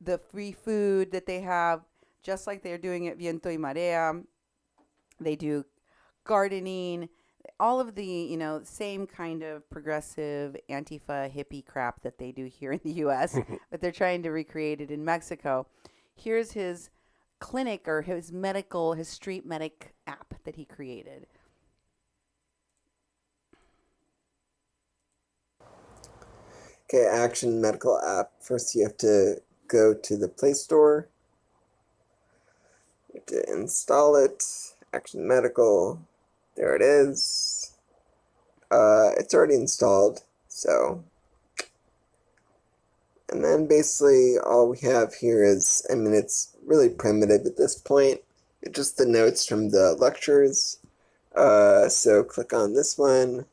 the free food that they have, just like they're doing at Viento y Marea. They do gardening, all of the, same kind of progressive Antifa hippie crap that they do here in the U.S., but they're trying to recreate it in Mexico. Here's his clinic or his street medic app that he created. Okay, Action Medical app. First you have to go to the Play Store. You have to install it. Action Medical. There it is. It's already installed, so. And then basically all we have here is, it's really primitive at this point. It's just the notes from the lectures. So click on this one.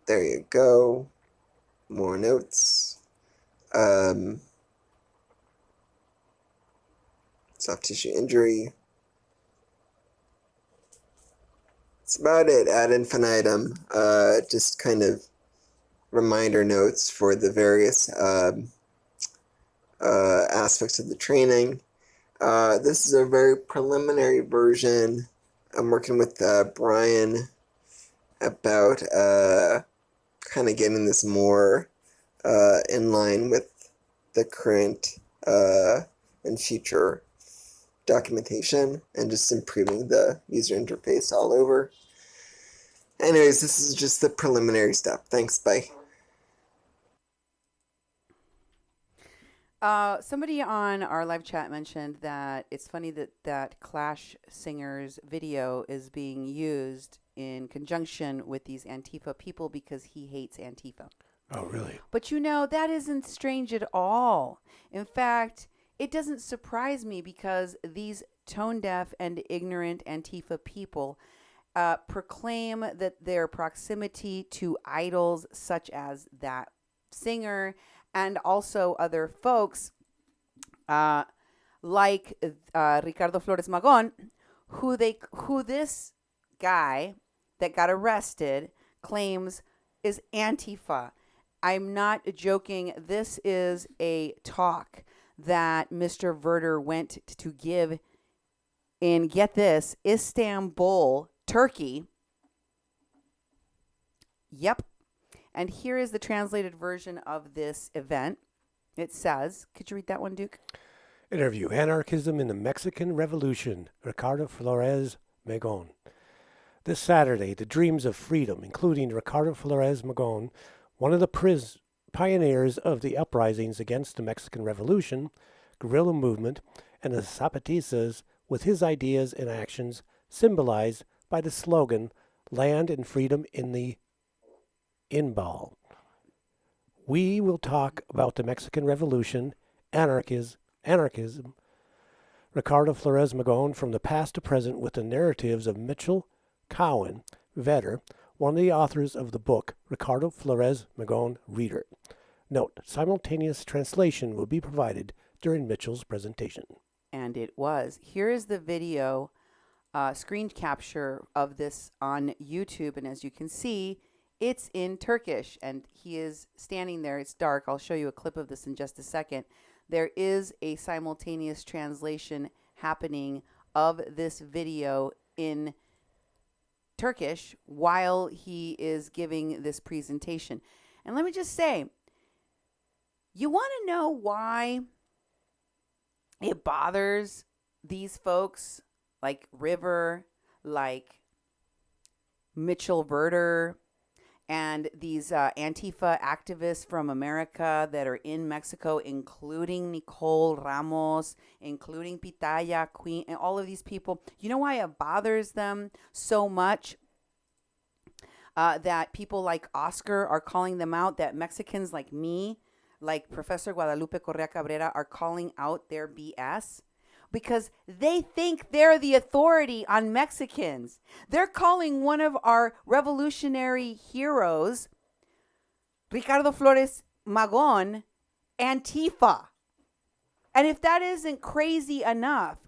There you go. More notes. Soft tissue injury. That's about it, ad infinitum. Just kind of reminder notes for the various aspects of the training. This is a very preliminary version. I'm working with Brian about kind of getting this more in line with the current and future documentation and just improving the user interface all over. Anyways, this is just the preliminary step. Thanks, bye. Somebody on our live chat mentioned that it's funny that Clash singer's video is being used in conjunction with these Antifa people because he hates Antifa. Oh, really? But that isn't strange at all. In fact, it doesn't surprise me because these tone-deaf and ignorant Antifa people proclaim that their proximity to idols such as that singer and also other folks like Ricardo Flores Magón, who this guy that got arrested claims is Antifa. I'm not joking. This is a talk that Mr. Verter went to give in, get this, Istanbul, Turkey. Yep. And here is the translated version of this event. It says, could you read that one, Duke? Interview, Anarchism in the Mexican Revolution, Ricardo Flores Magón. This Saturday, the dreams of freedom, including Ricardo Flores Magón, one of the pioneers of the uprisings against the Mexican Revolution, guerrilla movement, and the Zapatistas, with his ideas and actions symbolized by the slogan, Land and Freedom in the Inbal. We will talk about the Mexican Revolution, anarchism, Ricardo Flores Magón from the past to present with the narratives of Mitchell Cowan, Verter, one of the authors of the book, Ricardo Flores Magón Reader. Note, simultaneous translation will be provided during Mitchell's presentation. And it was. Here is the video screen capture of this on YouTube. And as you can see, it's in Turkish. And he is standing there. It's dark. I'll show you a clip of this in just a second. There is a simultaneous translation happening of this video in Turkish while he is giving this presentation. And let me just say, you want to know why it bothers these folks like River, like Mitchell Verter, and these Antifa activists from America that are in Mexico, including Nicole Ramos, including Pitaya, Queen, and all of these people. You know why it bothers them so much? That people like Oscar are calling them out, that Mexicans like me, like Professor Guadalupe Correa Cabrera, are calling out their BS because they think they're the authority on Mexicans. They're calling one of our revolutionary heroes, Ricardo Flores Magón, Antifa. And if that isn't crazy enough,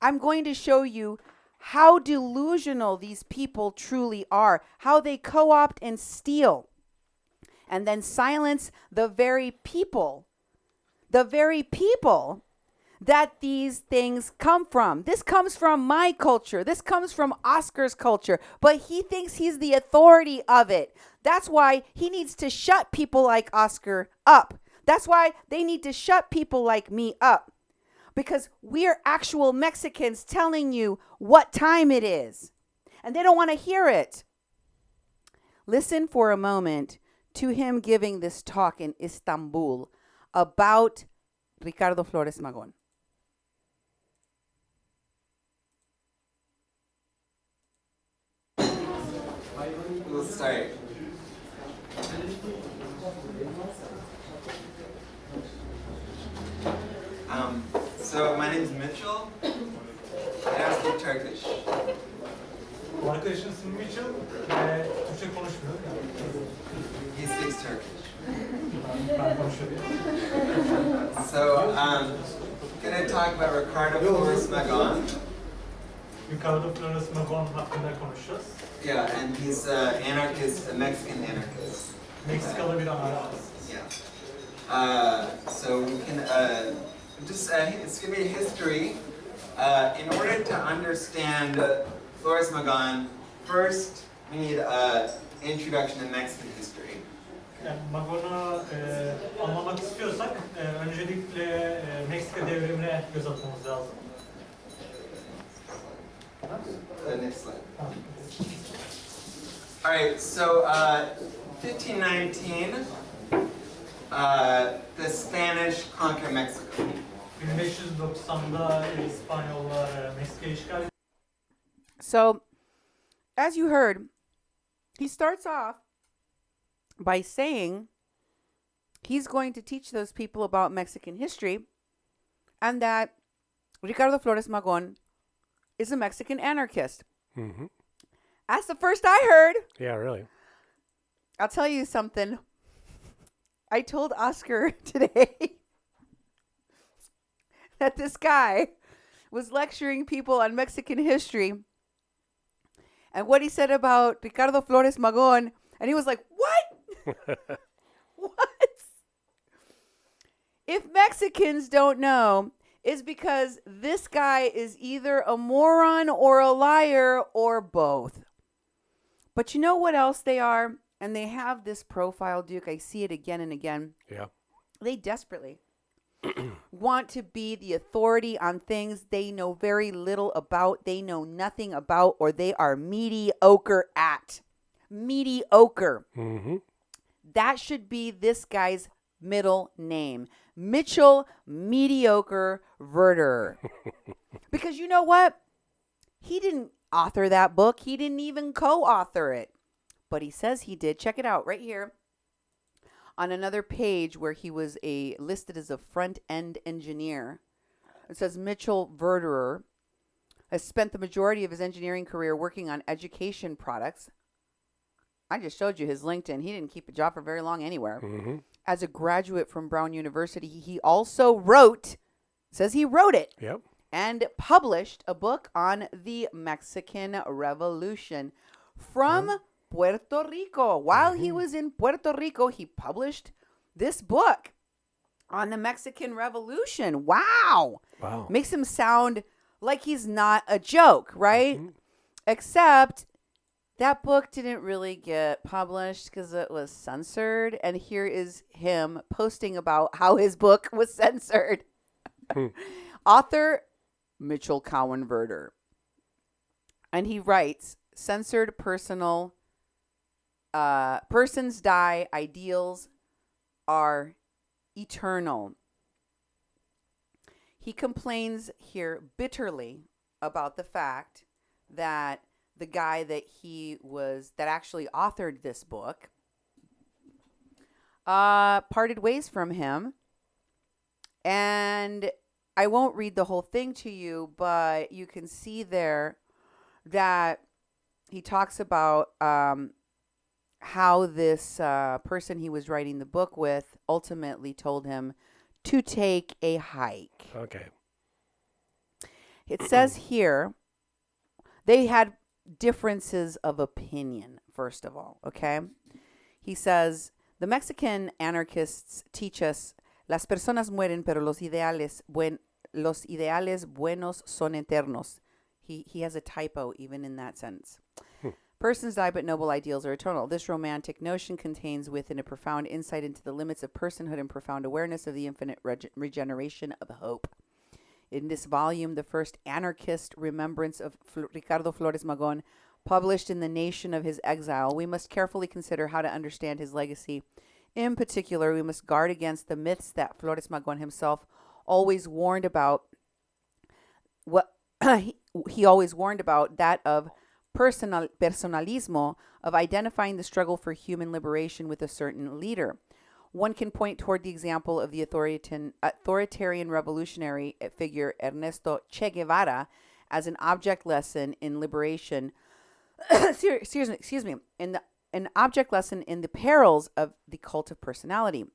I'm going to show you how delusional these people truly are, how they co-opt and steal and then silence the very people that these things come from. This comes from my culture. This comes from Oscar's culture, but he thinks he's the authority of it. That's why he needs to shut people like Oscar up. That's why they need to shut people like me up. Because we're actual Mexicans telling you what time it is. And they don't want to hear it. Listen for a moment to him giving this talk in Istanbul about Ricardo Flores Magón. We'll start. So my name is Mitchell. I speak Turkish. Arkadaşın ismi Mitchell. Türkçe konuşmuyor. He speaks Turkish. Ben konuşuyorum. So I'm gonna talk about Ricardo Flores Magón. Ricardo Flores Magón hakkında konuşacağız. Yeah, and he's an anarchist, a Mexican anarchist. Meksikalı bir anarşist. Yeah. So we can it's gonna be a history. In order to understand Flores Magón, first we need an introduction to Mexican history. Yani Magón'u anlamak istiyorsak öncelikle Meksika devrimine göz atmamız lazım. The next slide. All right, so 1519, the Spanish conquer Mexico. 1590'da İspanyollar Meksika'yı işgal ediyor. So, as you heard, he starts off by saying he's going to teach those people about Mexican history, and that Ricardo Flores Magón is a Mexican anarchist. Mm-hmm. That's the first I heard. Yeah, really. I'll tell you something. I told Oscar today that this guy was lecturing people on Mexican history, and what he said about Ricardo Flores Magón, and he was like, what? What? If Mexicans don't know, it's because this guy is either a moron or a liar or both. But you know what else they are? And they have this profile, Duke. I see it again and again. Yeah. They desperately want to be the authority on things they know very little about, they know nothing about, or they are mediocre at. Mediocre. Mm-hmm. That should be this guy's middle name. Mitchell Mediocre Verter. Because you know what? He didn't author that book. He didn't even co-author it. But he says he did. Check it out right here. On another page where he was listed as a front-end engineer. It says Mitchell Verterer has spent the majority of his engineering career working on education products. I just showed you his LinkedIn. He didn't keep a job for very long anywhere. Mm-hmm. As a graduate from Brown University, he also wrote, says he wrote it, Yep. and published a book on the Mexican Revolution from Puerto Rico. While he was in Puerto Rico, he published this book on the Mexican Revolution. Wow. Wow. Makes him sound like he's not a joke, right? Mm-hmm. Except that book didn't really get published because it was censored. And here is him posting about how his book was censored. Author Mitchell Cowan Verter. And he writes, censored persons die, ideals are eternal. He complains here bitterly about the fact that the guy that actually authored this book parted ways from him. And I won't read the whole thing to you, but you can see there that he talks about how this person he was writing the book with ultimately told him to take a hike. Okay. It says here they had differences of opinion, first of all, okay? He says, the Mexican anarchists teach us, las personas mueren, pero los ideales buenos son eternos. He has a typo even in that sentence. Persons die, but noble ideals are eternal. This romantic notion contains within a profound insight into the limits of personhood and profound awareness of the infinite regeneration of hope. In this volume, the first anarchist remembrance of Ricardo Flores Magón, published in the nation of his exile, we must carefully consider how to understand his legacy. In particular, we must guard against the myths that Flores Magón himself always warned about. What he always warned about, that of personalismo, of identifying the struggle for human liberation with a certain leader. One can point toward the example of the authoritarian revolutionary figure Ernesto Che Guevara as an object lesson in liberation. excuse me, an object lesson in the perils of the cult of personality.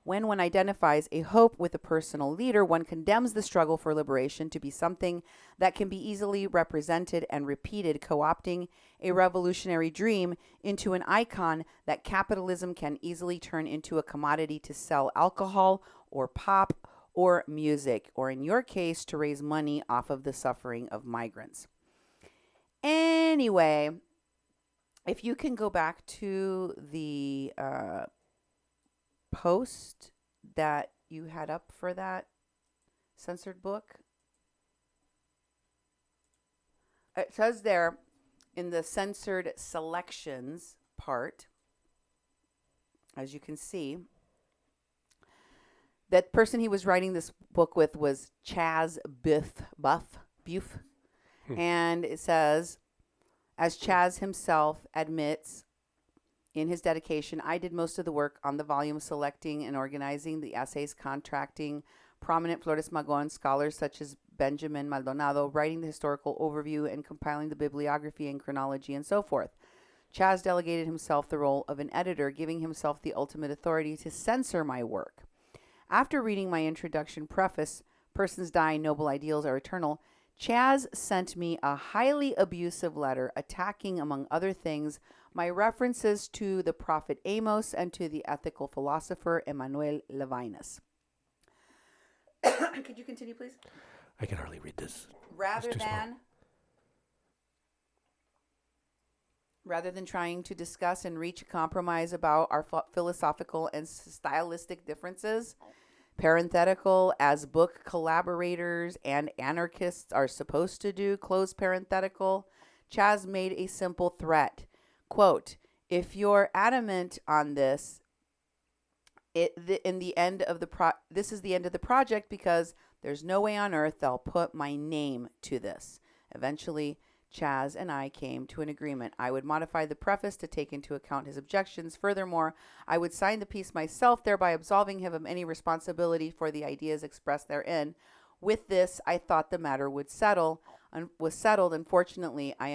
When one identifies a hope with a personal leader, one condemns the struggle for liberation to be something that can be easily represented and repeated, co-opting a revolutionary dream into an icon that capitalism can easily turn into a commodity to sell alcohol or pop or music, or in your case, to raise money off of the suffering of migrants. Anyway, if you can go back to the post that you had up for that censored book. It says there in the censored selections part, as you can see, that person he was writing this book with was Chaz Buff. And it says, as Chaz himself admits, In his dedication, I did most of the work on the volume, selecting and organizing the essays, contracting prominent Flores Magón scholars such as Benjamin Maldonado, writing the historical overview and compiling the bibliography and chronology and so forth. Chaz delegated himself the role of an editor, giving himself the ultimate authority to censor my work. After reading my introduction preface, Persons Die, Noble Ideals Are Eternal, Chaz sent me a highly abusive letter attacking, among other things, my references to the prophet Amos and to the ethical philosopher Emmanuel Levinas. Could you continue, please? I can hardly read this. Rather than trying to discuss and reach a compromise about our philosophical and stylistic differences, parenthetical, as book collaborators and anarchists are supposed to do, close parenthetical, Chaz made a simple threat. Quote, if you're adamant on this, this is the end of the project because there's no way on earth they'll put my name to this. Eventually, Chaz and I came to an agreement. I would modify the preface to take into account his objections. Furthermore, I would sign the piece myself, thereby absolving him of any responsibility for the ideas expressed therein. With this, I thought the matter was settled. Unfortunately, I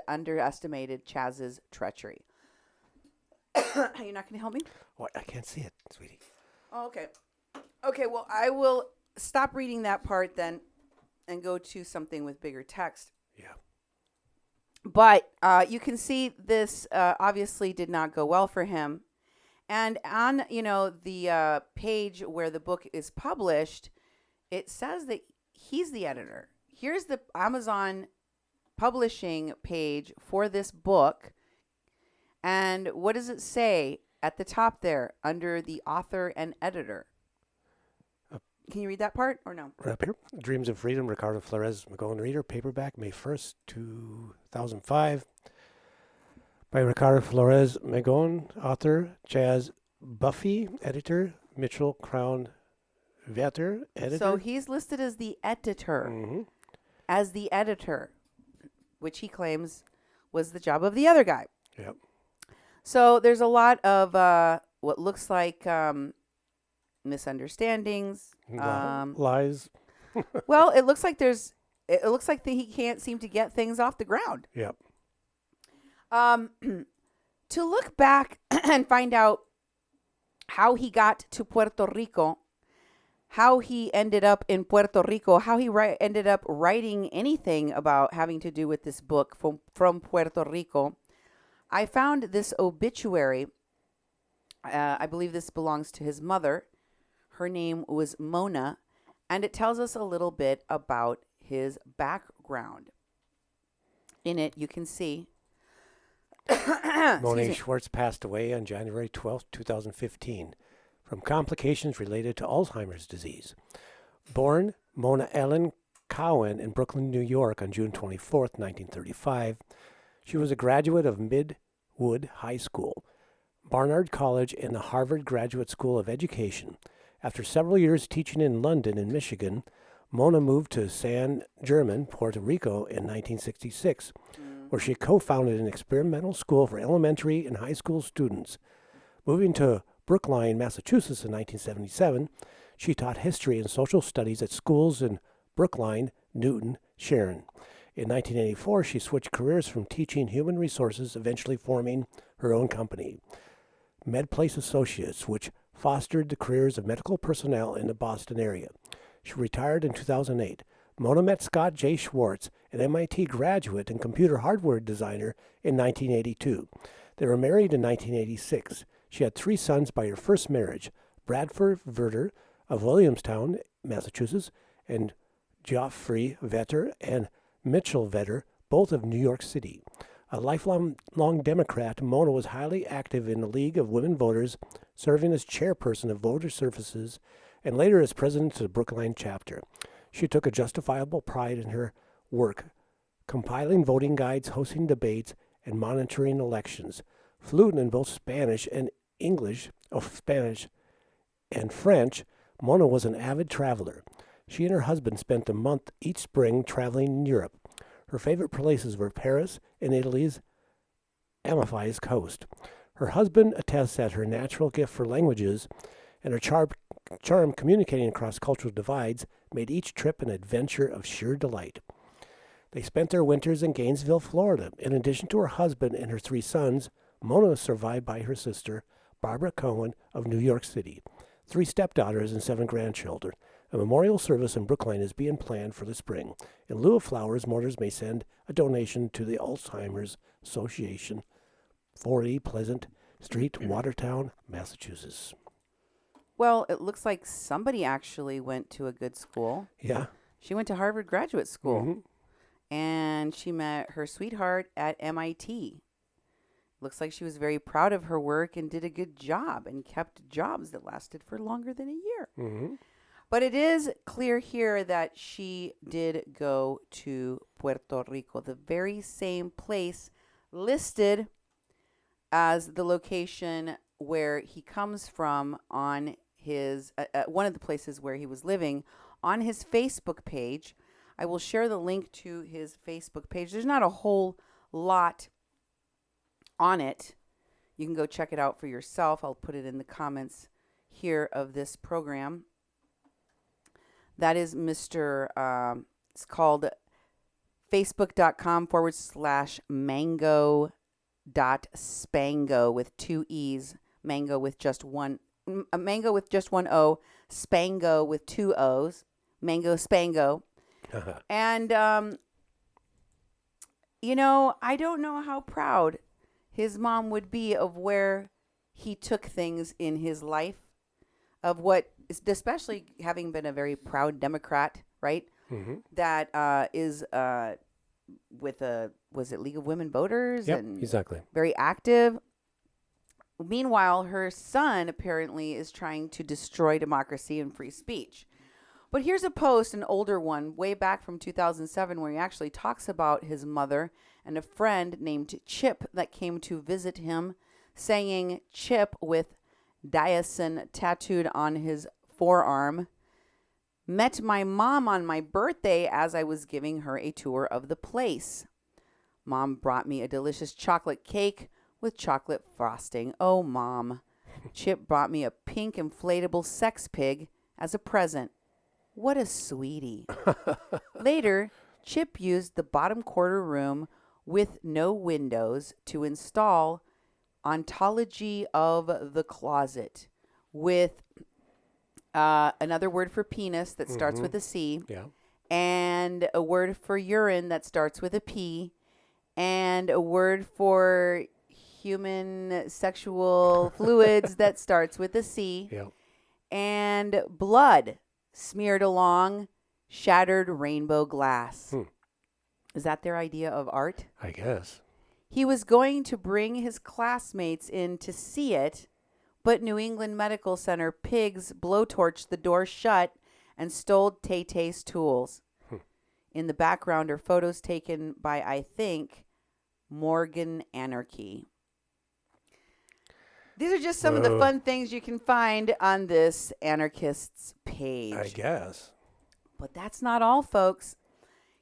underestimated Chaz's treachery. Are you not going to help me? Oh, I can't see it, sweetie. Oh, okay. Okay, well, I will stop reading that part then and go to something with bigger text. Yeah. But you can see this obviously did not go well for him. And on, the page where the book is published, it says that he's the editor. Here's the Amazon publishing page for this book. And what does it say at the top there under the author and editor? Can you read that part or no? Right up here. Dreams of Freedom, Ricardo Flores Magón Reader, paperback, May 1st, 2005. By Ricardo Flores Magón, author, Chaz Buffy, editor, Mitchell Crown Verter, editor. So he's listed as the editor. Mm-hmm. As the editor, which he claims was the job of the other guy. Yep. So there's a lot of what looks like misunderstandings, lies. Well, it looks like he can't seem to get things off the ground. Yep. To look back and find out how he got to Puerto Rico, how he ended up in Puerto Rico, how he ended up writing anything about having to do with this book from Puerto Rico, I found this obituary. I believe this belongs to his mother. Her name was Mona, and it tells us a little bit about his background. In it, you can see. Mona Schwartz passed away on January 12, 2015, from complications related to Alzheimer's disease. Born Mona Ellen Cowan in Brooklyn, New York on June 24, 1935, she was a graduate of Midwood High School, Barnard College, and the Harvard Graduate School of Education. After several years teaching in London and Michigan, Mona moved to San German, Puerto Rico in 1966, where she co-founded an experimental school for elementary and high school students. Moving to Brookline, Massachusetts in 1977, she taught history and social studies at schools in Brookline, Newton, Sharon. In 1984, she switched careers from teaching human resources, eventually forming her own company, MedPlace Associates, which fostered the careers of medical personnel in the Boston area. She retired in 2008. Mona met Scott J. Schwartz, an MIT graduate and computer hardware designer, in 1982. They were married in 1986. She had 3 sons by her first marriage, Bradford Verter of Williamstown, Massachusetts, and Geoffrey Verter and Mitchell Verter, both of New York City. A lifelong Democrat, Mona was highly active in the League of Women Voters, serving as chairperson of voter services and later as president of the Brookline chapter. She took a justifiable pride in her work, compiling voting guides, hosting debates, and monitoring elections. Fluent in both Spanish and Spanish and French, Mona was an avid traveler. She and her husband spent a month each spring traveling in Europe. Her favorite places were Paris and Italy's Amalfi Coast. Her husband attests that her natural gift for languages and her charm communicating across cultural divides made each trip an adventure of sheer delight. They spent their winters in Gainesville, Florida. In addition to her husband and her 3 sons, Mona was survived by her sister, Barbara Cohen of New York City, 3 stepdaughters and 7 grandchildren. A memorial service in Brookline is being planned for the spring. In lieu of flowers, mourners may send a donation to the Alzheimer's Association, 480 Pleasant Street, Watertown, Massachusetts. Well, it looks like somebody actually went to a good school. Yeah. She went to Harvard Graduate School. Mm-hmm. And she met her sweetheart at MIT. Looks like she was very proud of her work and did a good job and kept jobs that lasted for longer than a year. Mm-hmm. But it is clear here that she did go to Puerto Rico, the very same place listed as the location where he comes from on his, one of the places where he was living on his Facebook page. I will share the link to his Facebook page. There's not a whole lot on it. You can go check it out for yourself. I'll put it in the comments here of this program. That is Mr. It's called facebook.com/mango.spango with 2 E's. Mango with just one O. Spango with 2 O's. Mango Spango. And, you know, I don't know how proud his mom would be of where he took things in his life, of what, especially having been a very proud Democrat, right? Mm-hmm. That is with was it League of Women Voters? Yep, and exactly. Very active. Meanwhile, her son apparently is trying to destroy democracy and free speech. But here's a post, an older one, way back from 2007, where he actually talks about his mother and a friend named Chip that came to visit him, saying Chip with Dyson tattooed on his forearm, met my mom on my birthday as I was giving her a tour of the place. Mom brought me a delicious chocolate cake with chocolate frosting. Oh, Mom. Chip brought me a pink inflatable sex pig as a present. What a sweetie. Later, Chip used the bottom quarter room with no windows to install Ontology of the Closet with another word for penis that starts with a C, and a word for urine that starts with a P, and a word for human sexual fluids that starts with a C, and blood smeared along shattered rainbow glass. Is that their idea of art? I guess. He was going to bring his classmates in to see it, but New England Medical Center pigs blowtorched the door shut and stole Tay-Tay's tools. In the background are photos taken by, I think, Morgan Anarchy. These are just some of the fun things you can find on this anarchist's page. I guess. But that's not all, folks.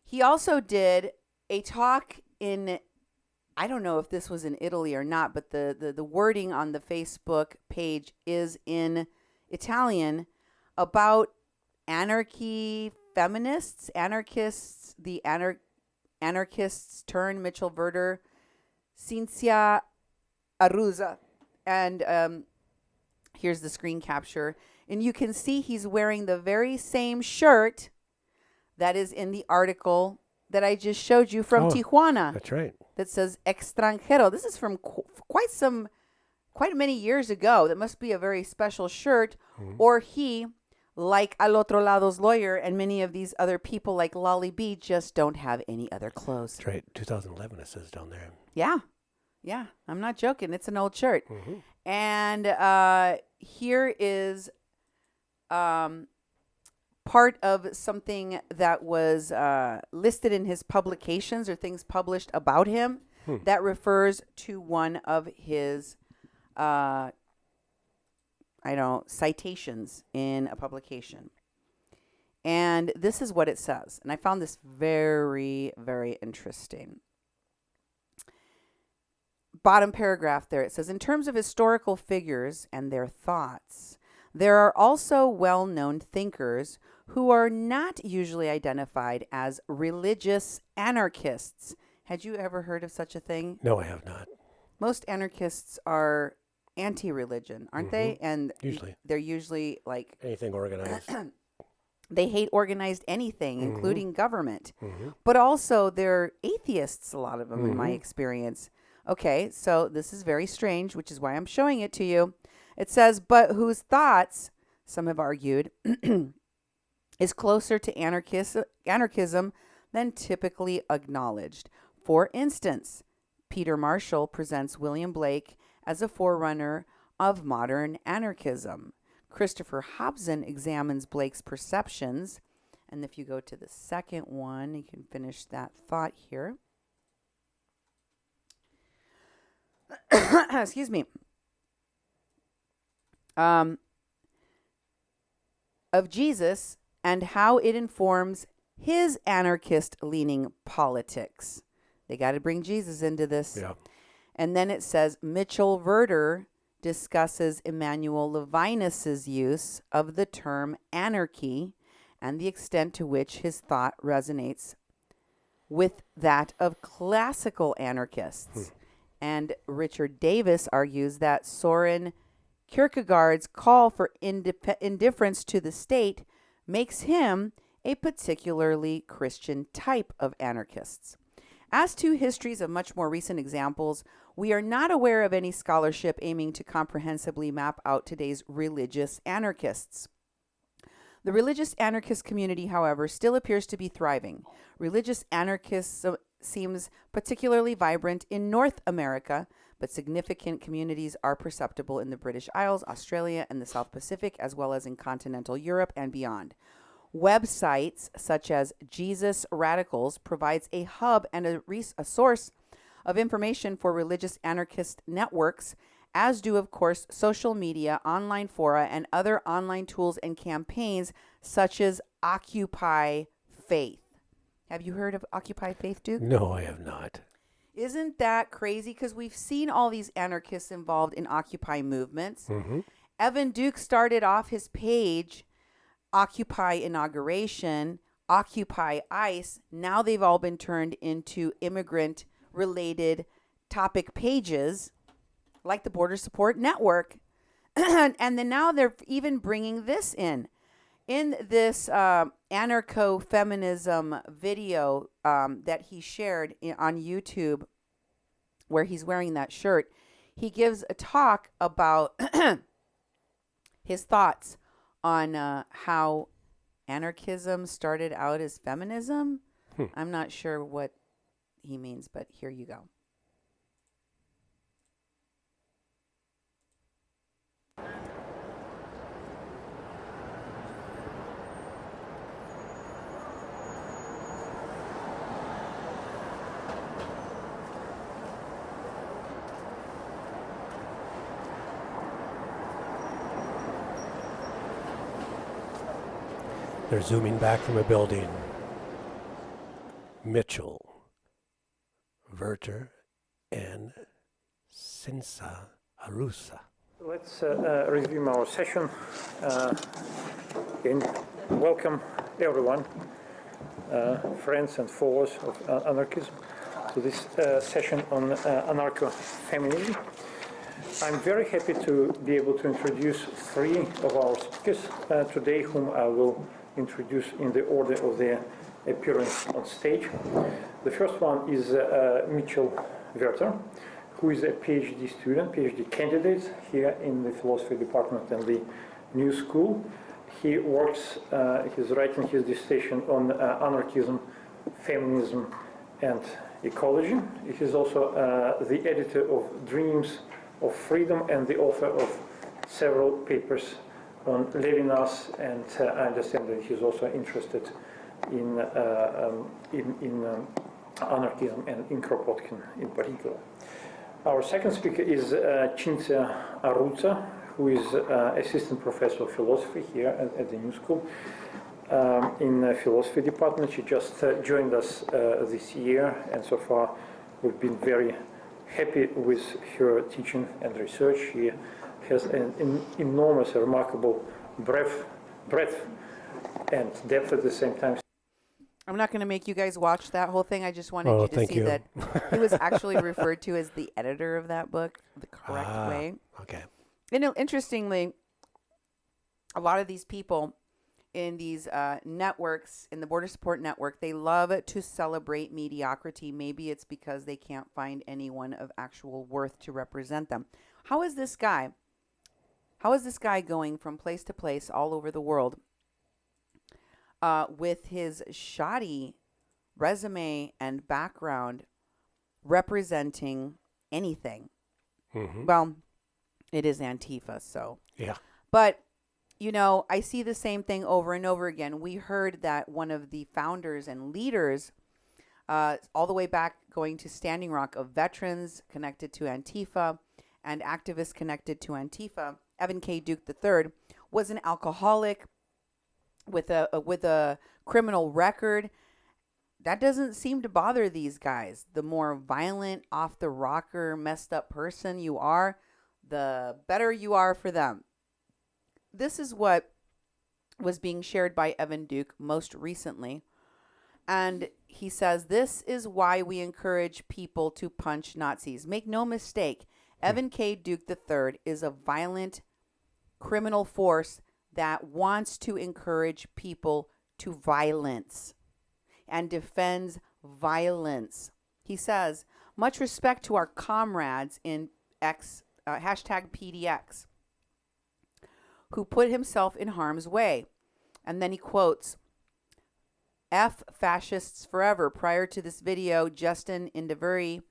He also did a talk in, I don't know if this was in Italy or not, but the wording on the Facebook page is in Italian about anarchy feminists, anarchists, the anarchists turn Mitchell Verter, Cinzia Arruza. And here's the screen capture. And you can see he's wearing the very same shirt that is in the article that I just showed you from Tijuana. That's right. That says extranjero. This is from quite many years ago. That must be a very special shirt. Or he, like Al Otro Lado's lawyer and many of these other people like Lolly B, just don't have any other clothes. That's right. 2011 it says down there. Yeah. Yeah, I'm not joking. It's an old shirt. And here is part of something that was listed in his publications or things published about him that refers to one of his, citations in a publication. And this is what it says. And I found this very, very interesting. bottom paragraph there, it says, in terms of historical figures and their thoughts, there are also well-known thinkers who are not usually identified as religious anarchists. Had you ever heard of such a thing? No, I have not. Most anarchists are anti-religion, aren't they? And usually they're usually like anything organized. They hate organized anything, including government. But also they're atheists, a lot of them, in my experience. Okay, so this is very strange, which is why I'm showing it to you. It says, but whose thoughts, some have argued, is closer to anarchism than typically acknowledged. For instance, Peter Marshall presents William Blake as a forerunner of modern anarchism. Christopher Hobson examines Blake's perceptions. And if you go to the second one, you can finish that thought here. Excuse me. Of Jesus and how it informs his anarchist-leaning politics. They got to bring Jesus into this. Yeah. And then it says Mitchell Verter discusses Emmanuel Levinas's use of the term anarchy and the extent to which his thought resonates with that of classical anarchists. And Richard Davis argues that Soren Kierkegaard's call for indifference to the state makes him a particularly Christian type of anarchists. As to histories of much more recent examples, we are not aware of any scholarship aiming to comprehensively map out today's religious anarchists. The religious anarchist community, however, still appears to be thriving. Religious anarchism seems particularly vibrant in North America, but significant communities are perceptible in the British Isles, Australia, and the South Pacific, as well as in continental Europe and beyond. Websites such as Jesus Radicals provides a hub and a source of information for religious anarchist networks, as do, of course, social media, online fora, and other online tools and campaigns such as Occupy Faith. Have you heard of Occupy Faith, Duke? No, I have not. Isn't that crazy? Because we've seen all these anarchists involved in Occupy movements. Evan Duke started off his page, Occupy Inauguration, Occupy ICE. Now they've all been turned into immigrant-related topic pages, like the Border Support Network. And then now they're even bringing this in. In this anarcho-feminism video that he shared on YouTube, where he's wearing that shirt, he gives a talk about his thoughts on how anarchism started out as feminism. I'm not sure what he means, but here you go. They're zooming back from a building. Mitchell, Verter, and Sinsa Arusa. Let's resume our session. Again, welcome everyone, friends and followers of anarchism, to this session on anarcho-feminism. I'm very happy to be able to introduce three of our speakers today, whom I will introduce in the order of their appearance on stage. The first one is Mitchell Verter, who is a PhD student, PhD candidate here in the philosophy department and the New School. He works, he's writing his dissertation on anarchism, feminism, and ecology. He is also the editor of Dreams of Freedom and the author of several papers on Levinas, and I understand that he's also interested in anarchism and in Kropotkin in particular. Our second speaker is Cinzia Aruza, who is assistant professor of philosophy here at the New School in the philosophy department. She just joined us this year, and so far we've been very happy with her teaching and research. She has an enormous, remarkable breadth and depth at the same time. I'm not going to make you guys watch that whole thing. I just wanted Oh, you to thank see you. that he was actually referred to as the editor of that book the correct way. Okay. Interestingly, a lot of these people in these networks, in the Border Support Network, they love to celebrate mediocrity. Maybe it's because they can't find anyone of actual worth to represent them. How is this guy going from place to place all over the world with his shoddy resume and background representing anything? Mm-hmm. Well, it is Antifa, so. Yeah. But, you know, I see the same thing over and over again. We heard that one of the founders and leaders, all the way back going to Standing Rock, of veterans connected to Antifa and activists connected to Antifa, Evan K. Duke III, was an alcoholic with a criminal record. That doesn't seem to bother these guys. The more violent, off the rocker, messed up person you are, the better you are for them. This is what was being shared by Evan Duke most recently. And he says, this is why we encourage people to punch Nazis. Make no mistake, Evan K. Duke III is a violent criminal force that wants to encourage people to violence and defends violence. He says, much respect to our comrades in hashtag PDX, who put himself in harm's way. And then he quotes, F fascists forever. Prior to this video, Justin Indiveri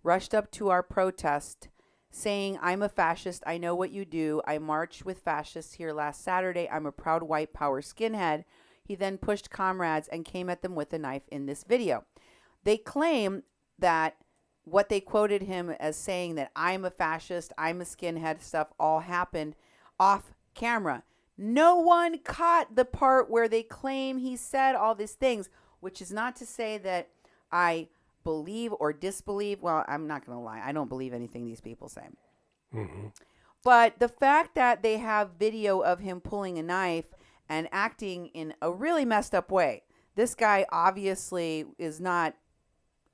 rushed up to our protest saying, I'm a fascist. I know what you do. I marched with fascists here last Saturday. I'm a proud white power skinhead. He then pushed comrades and came at them with a knife in this video. They claim that what they quoted him as saying, that I'm a fascist, I'm a skinhead stuff, all happened off camera. No one caught the part where they claim he said all these things, which is not to say that I believe or disbelieve. Well, I'm not going to lie. I don't believe anything these people say. Mm-hmm. But the fact that they have video of him pulling a knife and acting in a really messed up way. This guy obviously is not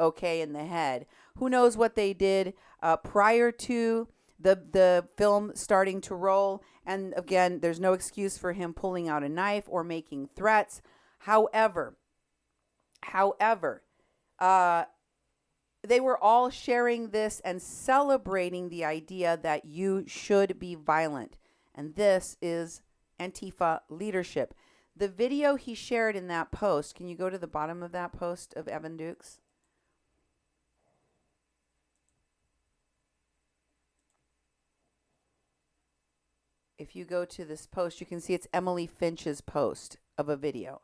okay in the head. Who knows what they did prior to the film starting to roll. And again, there's no excuse for him pulling out a knife or making threats. However, they were all sharing this and celebrating the idea that you should be violent. And this is Antifa leadership. The video he shared in that post, can you go to the bottom of that post of Evan Dukes? If you go to this post, you can see it's Emily Finch's post of a video.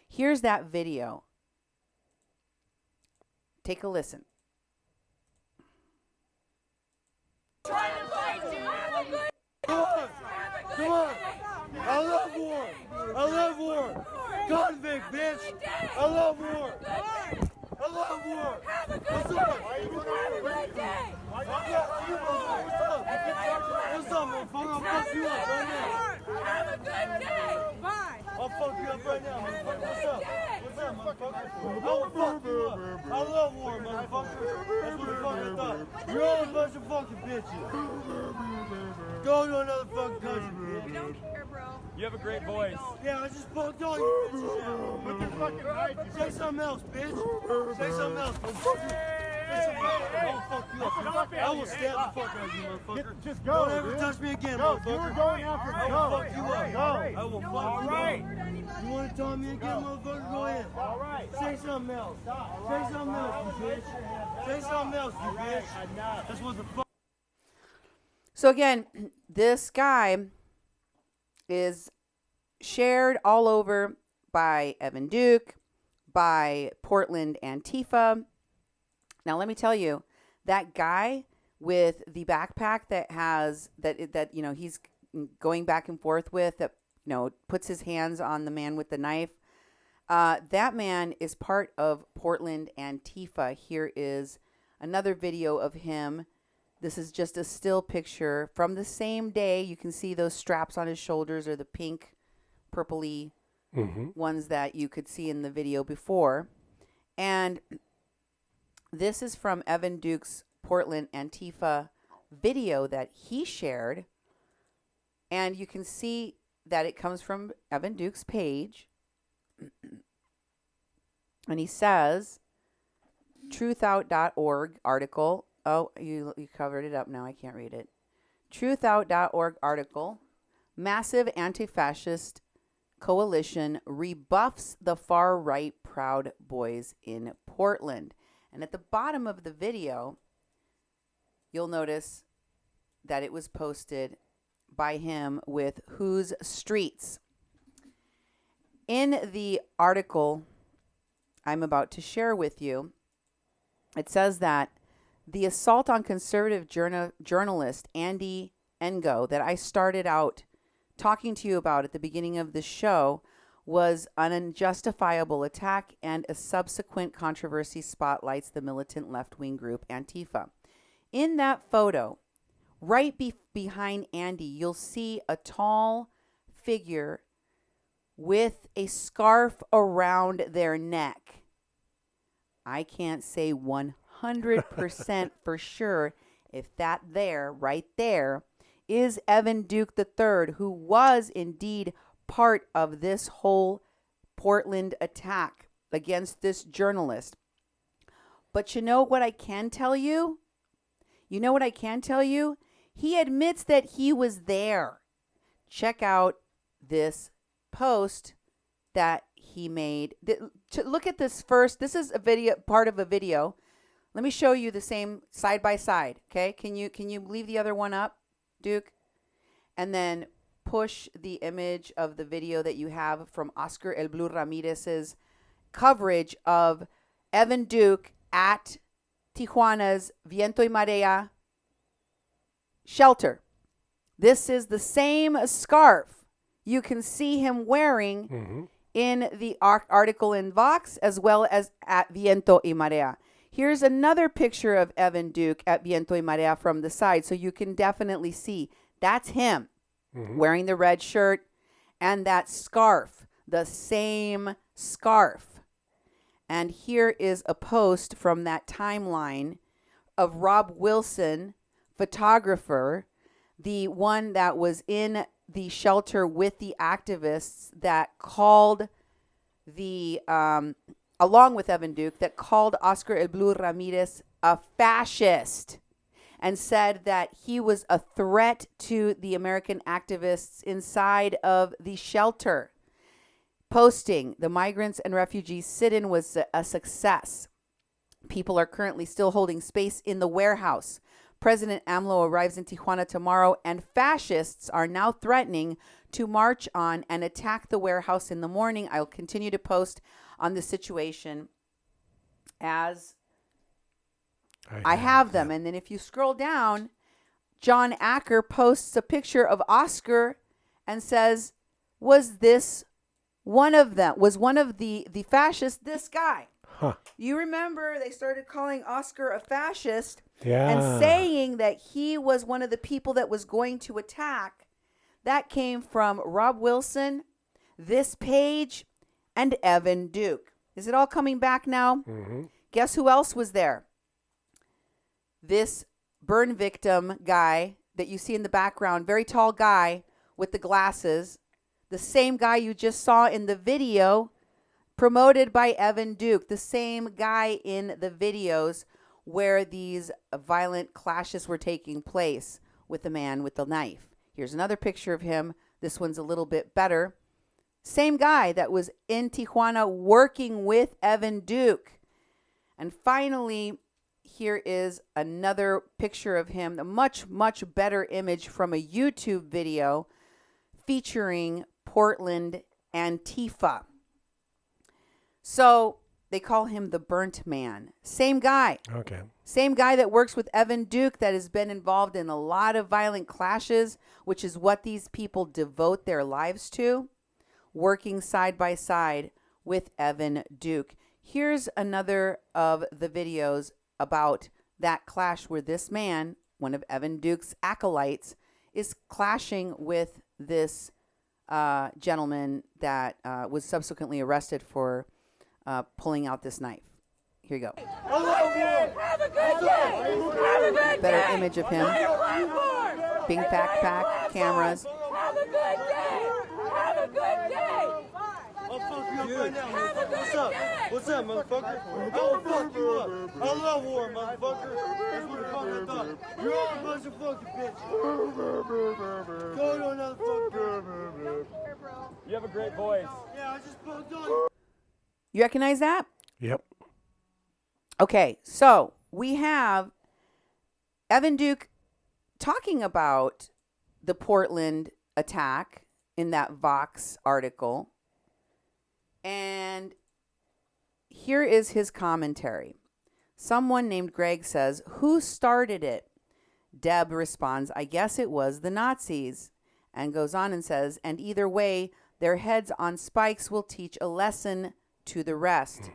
Here's that video. Take a listen. Come on! I love war! I love war! Convict, bitch! I love war! I love war! Have a good What's day! up? Have a good day! What's up, motherfucker? I'll fuck you up right now. Have a good day. Bye. I'll fuck you up right now, motherfucker. What's up? What's up, motherfucker? I will fuck you up. I love war, motherfucker. That's what the fuck I thought. You're all a bunch of fucking bitches. Go to another fucking country, bitch. We don't care, bro. You have a great voice. Yeah, I just fucked all you bitches out. With your fucking knife. Say something else, bitch. Say something else, motherfucker. Say something else. I'll fuck you up. I will stab the fuck out of you, motherfucker. Just go. Don't ever touch me again, motherfucker. You were going after me. I will fuck you up. I will fuck you up. You want to tell me again, motherfucker? Go ahead. All right. Say something else. Say something else, you bitch. Say something else, you bitch. That's what the fuck. So again, this guy is shared all over by Evan Duke, by Portland Antifa. Now let me tell you, that guy with the backpack that has that you know he's going back and forth with, that you know puts his hands on the man with the knife. That man is part of Portland Antifa. Here is another video of him. This is just a still picture from the same day. You can see those straps on his shoulders are the pink, purpley ones that you could see in the video before. And this is from Evan Duke's Portland Antifa video that he shared. And you can see that it comes from Evan Duke's page. And he says, truthout.org article. Oh, you covered it up now. I can't read it. Truthout.org article. Massive anti-fascist coalition rebuffs the far-right Proud Boys in Portland. And at the bottom of the video, you'll notice that it was posted by him with Whose Streets. In the article I'm about to share with you, it says that the assault on conservative journalist Andy Ngo that I started out talking to you about at the beginning of the show was an unjustifiable attack, and a subsequent controversy spotlights the militant left-wing group Antifa. In that photo, right behind Andy, you'll see a tall figure with a scarf around their neck. I can't say 100% for sure if that there, right there, is Evan Duke III, who was indeed part of this whole Portland attack against this journalist. But you know what I can tell you? You know what I can tell you? He admits that he was there. Check out this post that he made. Look at this first. This is a video, part of a video. Let me show you the same side by side. Okay, can you leave the other one up, Duke? And then push the image of the video that you have from Oscar El Blue Ramirez's coverage of Evan Duke at Tijuana's Viento y Marea shelter. This is the same scarf you can see him wearing in the article in Vox, as well as at Viento y Marea. Here's another picture of Evan Duke at Viento y Marea from the side, so you can definitely see that's him wearing the red shirt and that scarf, the same scarf. And here is a post from that timeline of Rob Wilson, photographer, the one that was in the shelter with the activists that called the, along with Evan Duke, that called Oscar El Blue Ramirez a fascist and said that he was a threat to the American activists inside of the shelter. Posting, the migrants and refugees sit-in was a success. People are currently still holding space in the warehouse. President AMLO arrives in Tijuana tomorrow, and fascists are now threatening to march on and attack the warehouse in the morning. I'll continue to post on the situation as I have them. And then if you scroll down, John Acker posts a picture of Oscar and says, was this one of them? Was one of the fascists this guy? Huh. You remember they started calling Oscar a fascist Yeah. and saying that he was one of the people that was going to attack. That came from Rob Wilson, this page, and Evan Duke. Is it all coming back now? Guess who else was there? This burn victim guy that you see in the background, very tall guy with the glasses, the same guy you just saw in the video promoted by Evan Duke, the same guy in the videos where these violent clashes were taking place with the man with the knife. Here's another picture of him. This one's a little bit better. Same guy that was in Tijuana working with Evan Duke. And finally, here is another picture of him, a much, much better image from a YouTube video featuring Portland Antifa. So they call him the Burnt Man. Same guy. Okay. Same guy that works with Evan Duke that has been involved in a lot of violent clashes, which is what these people devote their lives to, working side by side with Evan Duke. Here's another of the videos about that clash where this man, one of Evan Duke's acolytes, is clashing with this gentleman that was subsequently arrested for pulling out this knife. Here you go. Have a good day. Have a good Better day. image of him. Big backpack, cameras. Have a good day. Have a good day. I'll fuck you up right now, motherfucker. What's up? What's up, motherfucker? I'll fuck you up. I love war, motherfucker. That's what the fuck I thought. You're all a bunch of fucking bitches. Go to another fucking. You have a great voice. Yeah, I just poked on. You recognize that? Yep. Okay, so we have Evan Duke talking about the Portland attack in that Vox article. And here is his commentary. Someone named Greg says, "Who started it?" Deb responds, "I guess it was the Nazis." And goes on and says, "And either way, their heads on spikes will teach a lesson to the rest."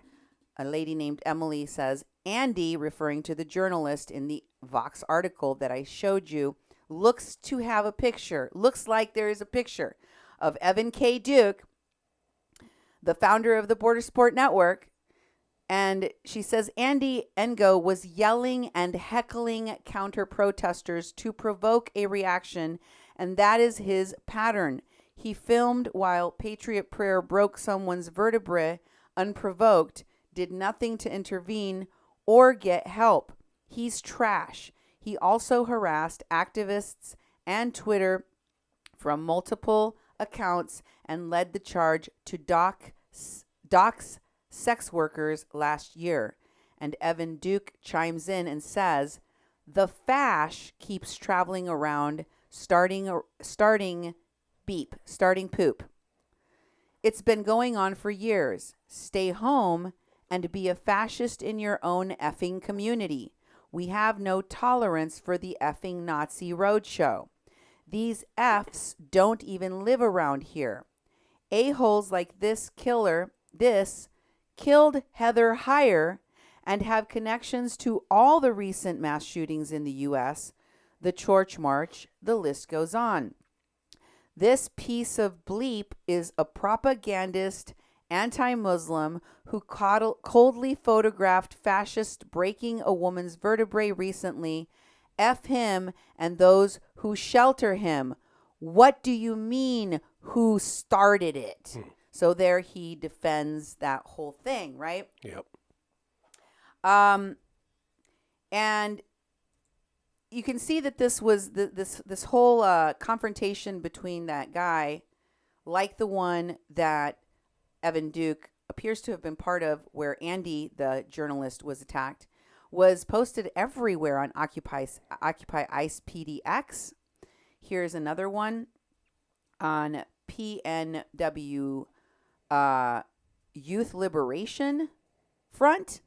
A lady named Emily says, "Andy," referring to the journalist in the Vox article that I showed you, looks to have a picture. Looks like there is a picture of Evan K. Duke, the founder of the Border Sport Network. And she says Andy Ngo was yelling and heckling counter-protesters to provoke a reaction, and that is his pattern. He filmed while Patriot Prayer broke someone's vertebrae unprovoked, did nothing to intervene or get help. He's trash. He also harassed activists and Twitter from multiple accounts and led the charge to dox sex workers last year. And Evan Duke chimes in and says, "The fash keeps traveling around, starting poop. It's been going on for years. Stay home and be a fascist in your own effing community. We have no tolerance for the effing Nazi roadshow. These Fs don't even live around here. A-holes like this killed Heather Heyer and have connections to all the recent mass shootings in the U.S., the Church March, the list goes on. This piece of bleep is a propagandist anti-Muslim who coldly photographed fascists breaking a woman's vertebrae recently. F him and those who shelter him. What do you mean, who started it?" So there he defends that whole thing, right? Yep. And you can see that this was this whole confrontation between that guy, like the one that Evan Duke appears to have been part of, where Andy, the journalist, was attacked, was posted everywhere on Occupy ICE PDX. Here's another one on PNW Youth Liberation Front.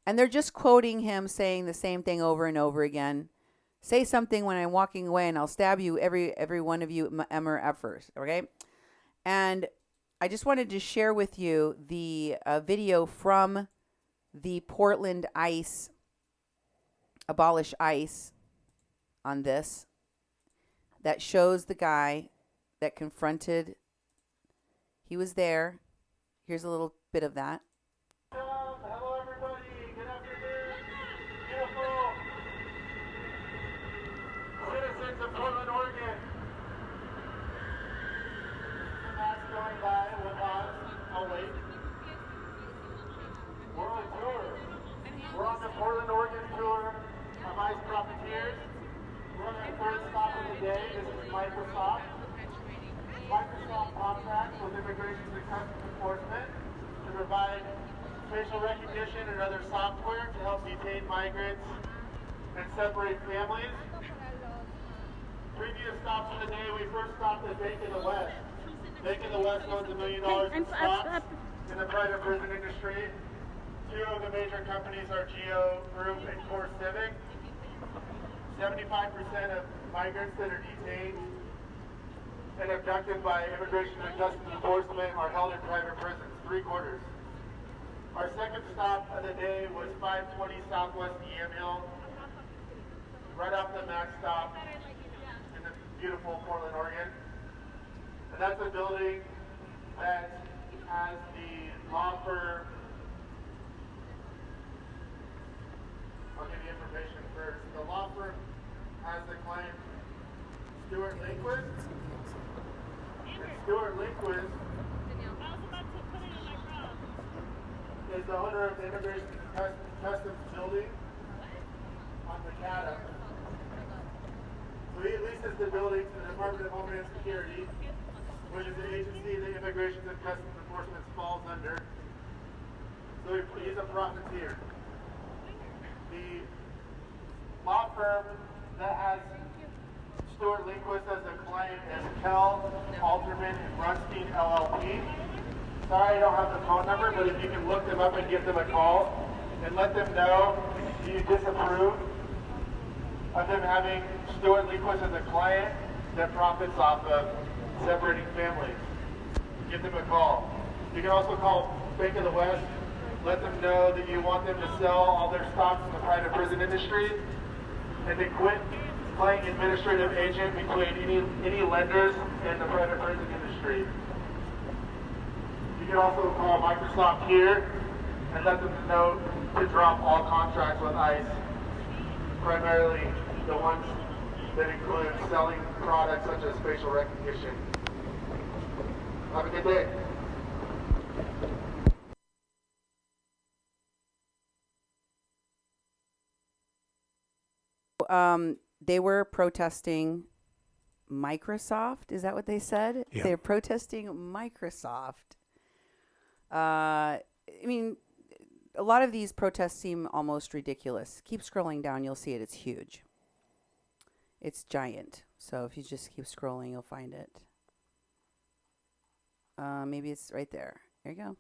And they're just quoting him saying the same thing over and over again. "Say something when I'm walking away and I'll stab you, every one of you Emmer effers." Okay? And I just wanted to share with you the video from the Portland ICE, Abolish ICE, on this, that shows the guy that confronted. He was there. Here's a little bit of that. Hello, everybody. Good afternoon. Beautiful citizens of Portland, Oregon. The mass going by will pause. I'll wait. We're on tour. We're on the Portland, Oregon tour of ICE profiteers. We're on our first stop of the day. This is Microsoft. Microsoft contracts with Immigration and Customs Enforcement to provide facial recognition and other software to help detain migrants and separate families. Previous stops of the day, we first stopped at Bank of the West. Bank of the West owns $1 million in stocks in the private prison industry. Two of the major companies are Geo Group and Core Civic. 75% of migrants that are detained and abducted by Immigration and Customs Enforcement are held in private prisons, 3/4. Our second stop of the day was 520 Southwest EM Hill, right off the Max stop in the beautiful Portland, Oregon. And that's a building that has the law firm. I'll give you information first. The law firm has the client Stuart Lindquist. And Stuart Lindquist is the owner of the Immigration Customs building on Macada. So he leases the building to the Department of Homeland Security, which is the agency that Immigration and Customs Enforcement falls under. So he's a profiteer. The law firm that has Stuart Lindquist as a client is Kell, Alterman, and Brunstein LLP. Sorry I don't have the phone number, but if you can look them up and give them a call and let them know you disapprove of them having Stuart Lindquist as a client that profits off of separating families. Give them a call. You can also call Bank of the West, let them know that you want them to sell all their stocks in the private prison industry and to quit playing administrative agent between any lenders and the private prison industry. You can also call Microsoft here and let them know to drop all contracts with ICE, primarily the ones that include selling products such as facial recognition. Have a good day. They were protesting Microsoft. Is that what they said? Yeah. They're protesting Microsoft. I mean, a lot of these protests seem almost ridiculous. Keep scrolling down. You'll see it. It's huge. It's giant. So if you just keep scrolling, you'll find it. Maybe it's right there. There you go.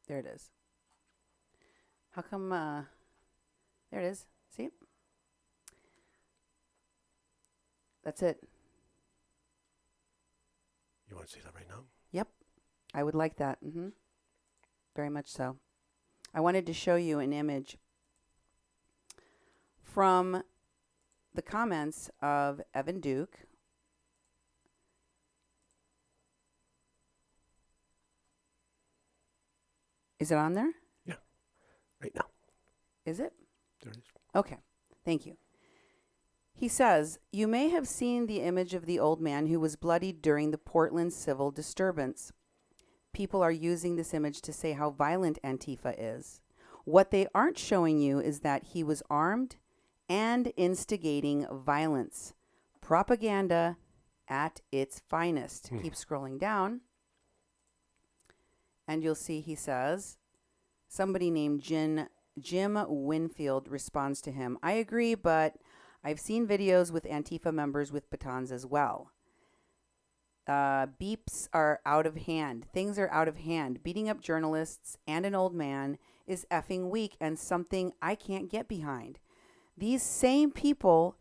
There it is. How come? There it is. See it? That's it. You want to see that right now? Yep. I would like that. Very much so. I wanted to show you an image from the comments of Evan Duke. Is it on there? Yeah. Right now. Is it? There it is. Okay. Thank you. He says, "You may have seen the image of the old man who was bloodied during the Portland civil disturbance. People are using this image to say how violent Antifa is. What they aren't showing you is that he was armed and instigating violence. Propaganda at its finest." Keep scrolling down. And you'll see he says, somebody named Jim Winfield responds to him, "I agree, but I've seen videos with Antifa members with batons as well. Beeps are out of hand. Things are out of hand. Beating up journalists and an old man is effing weak and something I can't get behind. These same people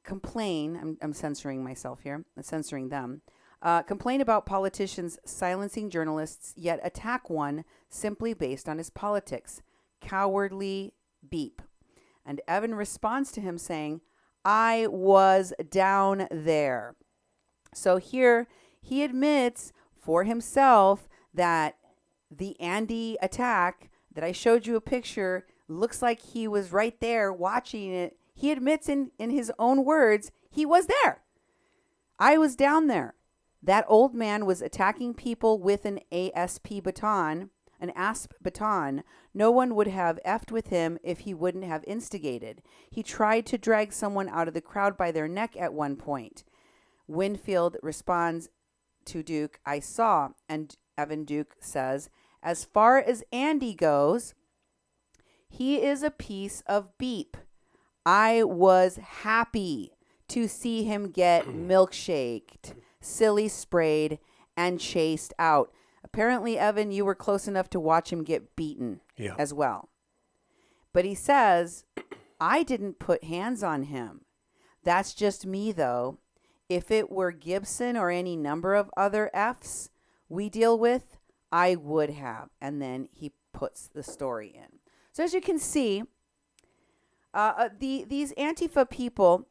complain," I'm censoring myself here, I'm censoring them, "complain about politicians silencing journalists, yet attack one simply based on his politics. Cowardly beep." And Evan responds to him saying, "I was down there." So here he admits for himself that the Andy attack that I showed you a picture looks like he was right there watching it. He admits in his own words, he was there. "I was down there. That old man was attacking people with an ASP baton, an ASP baton. No one would have effed with him if he wouldn't have instigated. He tried to drag someone out of the crowd by their neck at one point." Winfield responds to Duke, "I saw," and Evan Duke says, "As far as Andy goes, he is a piece of beep. I was happy to see him get milkshaked, silly sprayed, and chased out." Apparently, Evan, you were close enough to watch him get beaten as well. But he says, "I didn't put hands on him. That's just me, though. If it were Gibson or any number of other Fs we deal with, I would have. And then he puts the story in. So as you can see, these Antifa people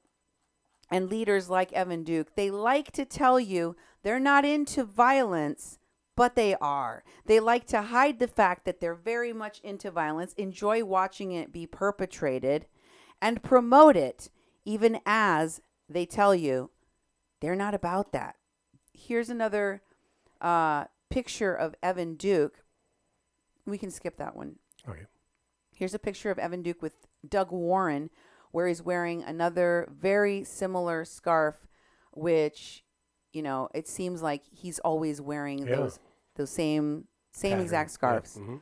and leaders like Evan Duke, they like to tell you they're not into violence, but they are. They like to hide the fact that they're very much into violence, enjoy watching it be perpetrated, and promote it, even as they tell you they're not about that. Here's another picture of Evan Duke. We can skip that one. Okay. Here's a picture of Evan Duke with Doug Warren, where he's wearing another very similar scarf, which, you know, it seems like he's always wearing those same pattern, exact scarves. Yeah.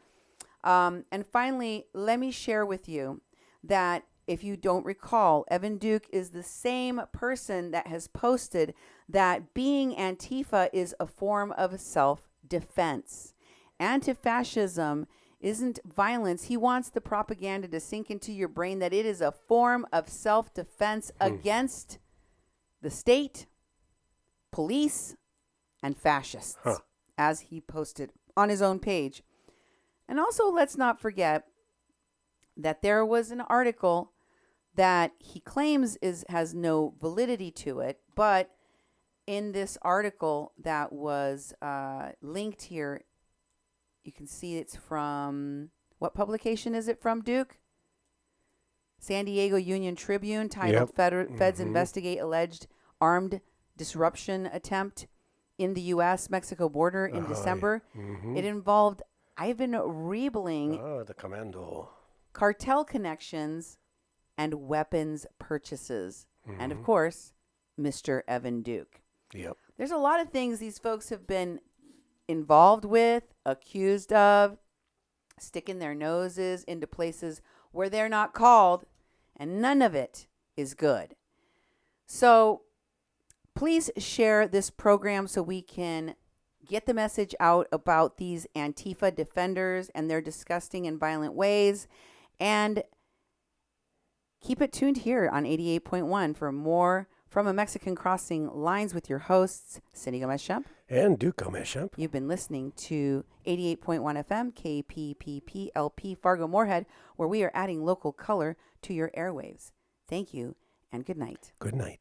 Mm-hmm. And finally, let me share with you that if you don't recall, Evan Duke is the same person that has posted that being Antifa is a form of self-defense. Anti-fascism isn't violence. He wants the propaganda to sink into your brain that it is a form of self-defense against the state, police, and fascists, as he posted on his own page. And also, let's not forget that there was an article that he claims has no validity to it, but in this article that was linked here, you can see it's from, what publication is it from, Duke? San Diego Union Tribune, titled Feds Investigate Alleged Armed Disruption Attempt in the U.S.-Mexico border in December. It involved Ivan Riebling, the commando, cartel connections, and weapons purchases. And, of course, Mr. Evan Duke. Yep. There's a lot of things these folks have been involved with, accused of, sticking their noses into places where they're not called, and none of it is good. So please share this program so we can get the message out about these Antifa defenders and their disgusting and violent ways, and keep it tuned here on 88.1 for more From a Mexican Crossing Lines with your hosts, Cindy Gomez-Schempp and Duke Gomez-Schempp. You've been listening to 88.1 FM, KPPPLP, Fargo-Moorhead, where we are adding local color to your airwaves. Thank you and good night. Good night.